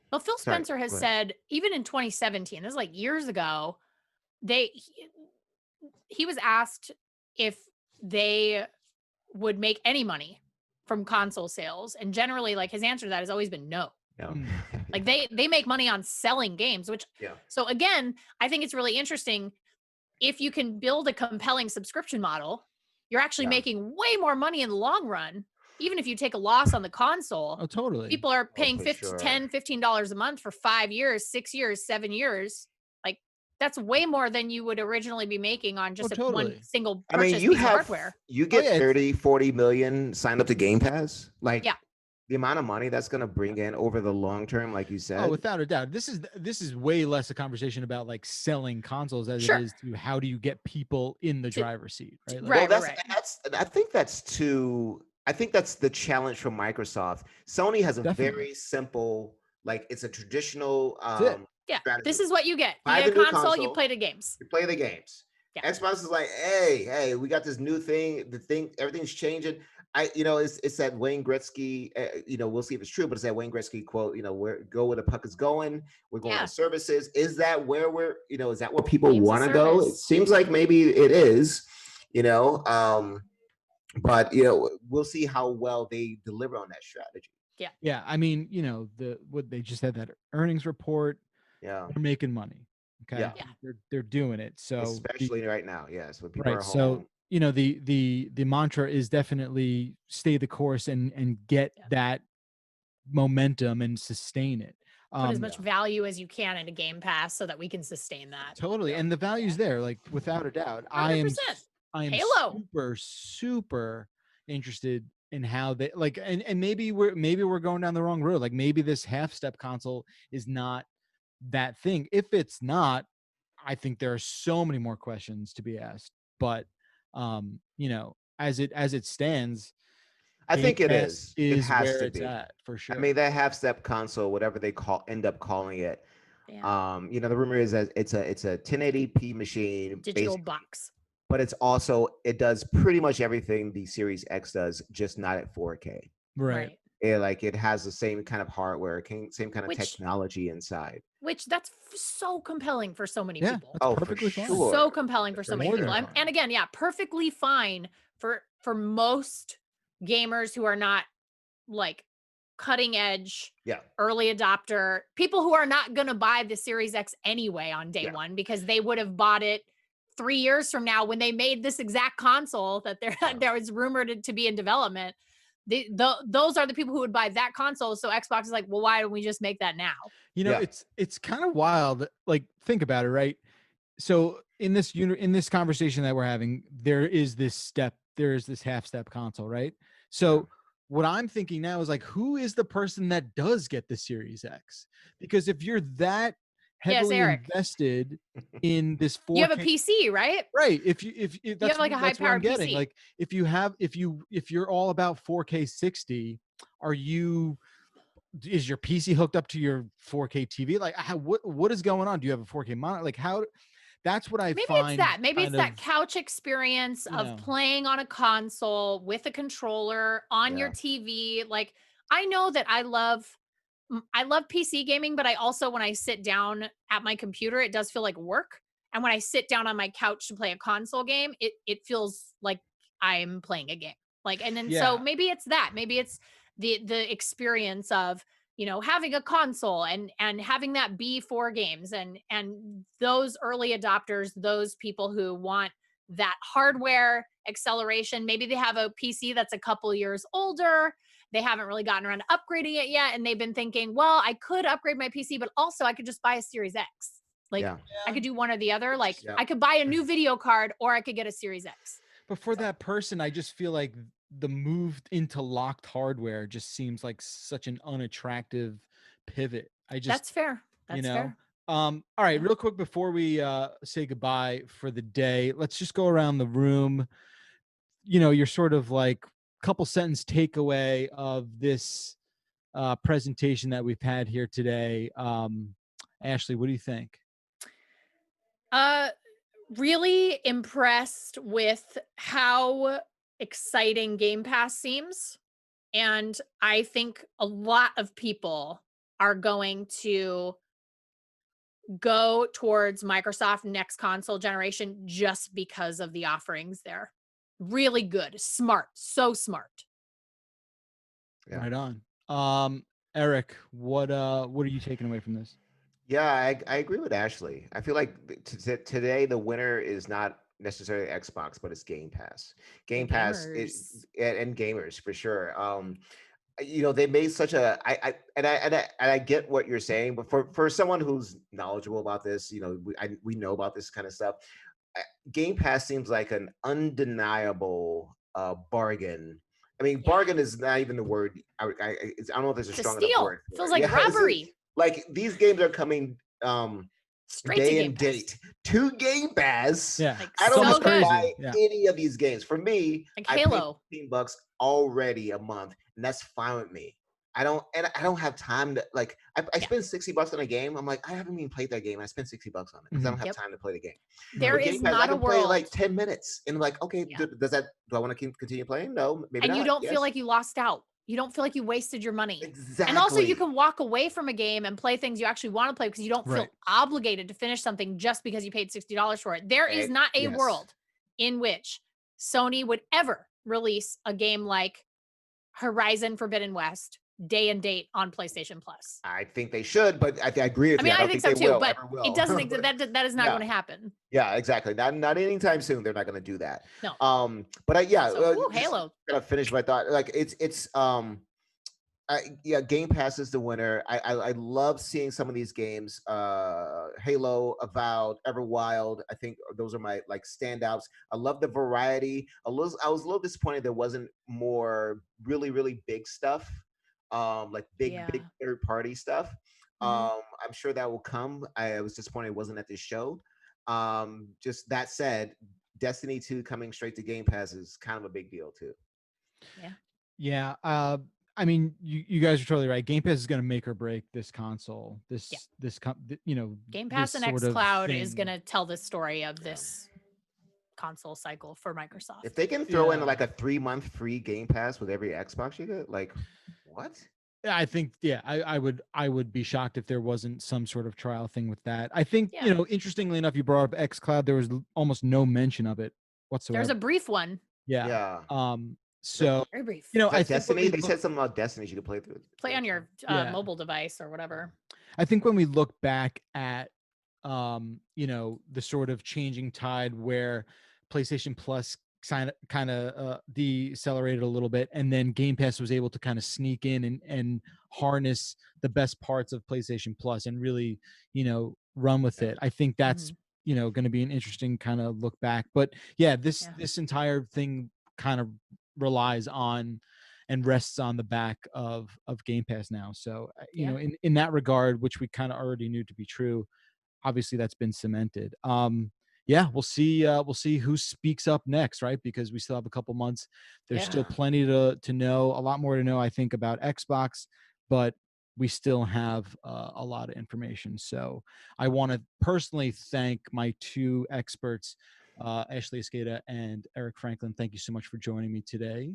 Well, Phil Spencer has said, even in 2017, this is like years ago, he was asked if they would make any money from console sales, and generally, like his answer to that has always been no. Like they make money on selling games, which so again, I think it's really interesting. If you can build a compelling subscription model, you're actually making way more money in the long run. Even if you take a loss on the console. Oh, totally. People are paying $10, $15 a month for 5 years, 6 years, 7 years. Like that's way more than you would originally be making on just one single purchase piece of hardware. You get 30, 40 million signed up to Game Pass. Like the amount of money that's going to bring in over the long term, like you said. Oh, without a doubt. This is way less a conversation about like selling consoles as it is to how do you get people in the driver's seat, right? Like, I think that's the challenge for Microsoft. Sony has a very simple, like it's a traditional strategy. This is what you get. You get a console, you play the games. You play the games. Yeah. Xbox is like, hey, we got this new thing. Everything's changing. It's that Wayne Gretzky, we'll see if it's true, but it's that Wayne Gretzky quote, go where the puck is going. We're going to services. Is that where is that where people want to go? It seems like maybe it is, but we'll see how well they deliver on that strategy. Yeah. I mean, what they just had that earnings report. Yeah. They're making money. Okay. Yeah. They're doing it. So especially right now. Yes. When people are home. So the mantra is definitely stay the course and get that momentum and sustain it. Put as much value as you can in a Game Pass so that we can sustain that. Totally. And the value's there, like without a doubt. 100%. I am Halo. super interested in how they like, and maybe we're going down the wrong road. Like maybe this half step console is not that thing. If it's not, I think there are so many more questions to be asked. But as it stands, I think it is. It has where to it's be at for sure. I mean, that half step console, whatever they end up calling it. The rumor is that it's a 1080p machine, digital box. But it does pretty much everything the Series X does, just not at 4K. Right. It has the same kind of hardware, same kind of technology inside. Which that's so compelling for so many people. Oh, perfectly fine. Sure. So compelling for so many people. And again, perfectly fine for most gamers who are not like cutting edge, early adopter, people who are not going to buy the Series X anyway on day one because they would have bought it 3 years from now when they made this exact console that there was rumored to be in development. Those are the people who would buy that console. So Xbox is like, well, why don't we just make that now? It's kind of wild. Like, think about it, right? So in this conversation that we're having, there is this half step console, right? So what I'm thinking now is like, who is the person that does get the Series X? Because if you're that heavily Eric. invested in this 4K, You have a PC, right? right? If that's, have like a that's what I'm high-powered getting. PC. Like if you're all about 4K 60, is your PC hooked up to your 4K TV? Like what is going on? Do you have a 4K monitor? Like how? That's what I Maybe find. it's that. Maybe it's kind that of- couch experience you of know. playing on a console with a controller on your Yeah. TV. Like I know that I love PC gaming, but I also, when I sit down at my computer, it does feel like work. And when I sit down on my couch to play a console game, it feels like I'm playing a game. Like, and then Yeah. so maybe it's that. Maybe it's the experience of, you know, having a console and having that be for games, and those early adopters, those people who want that hardware acceleration. Maybe they have a PC that's a couple years older. They haven't really gotten around to upgrading it yet, and they've been thinking, well, I could upgrade my PC, but also I could just buy a Series X. Like Yeah. I could do one or the other. Like Yeah. I could buy a new video card, or I could get a Series X. But for that person, I just feel like the move into locked hardware just seems like such an unattractive pivot. That's fair. you That's know. fair. All right, real quick before we say goodbye for the day, let's just go around the room. You know, your sort of like couple sentence takeaway of this presentation that we've had here today. Ashley, what do you think? Really impressed with how exciting Game Pass seems. And I think a lot of people are going to go towards Microsoft next console generation just because of the offerings there. Really good, smart, so smart. Yeah. Right on. Eric, what are you taking away from this? Yeah, I agree with Ashley. I feel like today the winner is not necessarily Xbox, but it's Game Pass. Game Pass is and gamers for sure. You know, they made such a I get what you're saying, but for someone who's knowledgeable about this, you know, we know about this kind of stuff. Game Pass seems like an undeniable bargain. I mean, bargain is not even the word. I don't know if there's a strong enough word. for Feels it. like Yeah, it's robbery. like these games are coming Straight to day Game and Pass. date to Game Pass. Yeah. Like, I don't so have to good. buy Yeah. any of these games. For me, Like I Halo. pay $15 already a month, and that's fine with me. I don't have time to like. I spend $60 on a game. I'm like, I haven't even played that game. I spent $60 on it because I don't have Yep. time to play the game. There But is Game Pass, I not a can play world. like 10 minutes, and I'm like, okay, Yeah. do I want to continue playing? No, maybe And not. you don't Yes. feel like you lost out. You don't feel like you wasted your money. Exactly. And also you can walk away from a game and play things you actually want to play because you don't feel Right. obligated to finish something just because you paid $60 for it. There is not a Yes. world in which Sony would ever release a game like Horizon Forbidden West day and date on PlayStation Plus. I think they should, but I agree with I you. mean, I don't think so they too, will, but ever will. it doesn't exist. That is not Yeah. going to happen. Yeah, exactly. Not anytime soon. They're not going to do that. No. But So, just Halo. Gonna finish my thought. Like yeah, Game Pass is the winner. I love seeing some of these games. Halo, Avowed, Everwild. I think those are my like standouts. I love the variety. I was a little disappointed there wasn't more really big stuff. Like big third party stuff. I'm sure that will come. I was disappointed it wasn't at this show. Just that said, Destiny 2 coming straight to Game Pass is kind of a big deal too. Yeah. I mean, you guys are totally right. Game Pass is going to make or break this console. Game Pass this and sort of xCloud is thing. going to tell the story of this console cycle for Microsoft. If they can throw in like a 3-month free Game Pass with every Xbox you get, like what? I think, I would be shocked if there wasn't some sort of trial thing with that. I think, you know, interestingly enough, you brought up xCloud. There was almost no mention of it whatsoever. There's a brief one. Yeah. So, Very brief. you know, I think Destiny, they said something about Destiny you could play through. Play on your Yeah. mobile device or whatever. I think when we look back at, you know, the sort of changing tide where PlayStation Plus kind of decelerated a little bit, and then Game Pass was able to kind of sneak in and harness the best parts of PlayStation Plus and really, you know, run with it. I think that's, you know, going to be an interesting kind of look back. But yeah, this entire thing kind of relies on and rests on the back of Game Pass now. So you know, in that regard, which we kind of already knew to be true, obviously that's been cemented. Yeah, we'll see who speaks up next, right? Because we still have a couple months. There's still plenty to know, a lot more to know, I think, about Xbox, but we still have a lot of information. So I want to personally thank my two experts, Ashley Escada and Eric Franklin. Thank you so much for joining me today.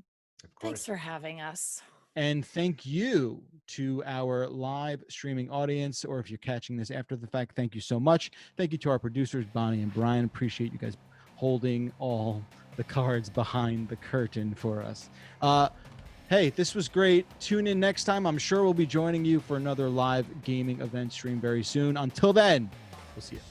Thanks for having us. And thank you to our live streaming audience, or if you're catching this after the fact, thank you so much. Thank you to our producers, Bonnie and Brian. Appreciate you guys holding all the cards behind the curtain for us. Hey, this was great. Tune in next time. I'm sure we'll be joining you for another live gaming event stream very soon. Until then, we'll see you.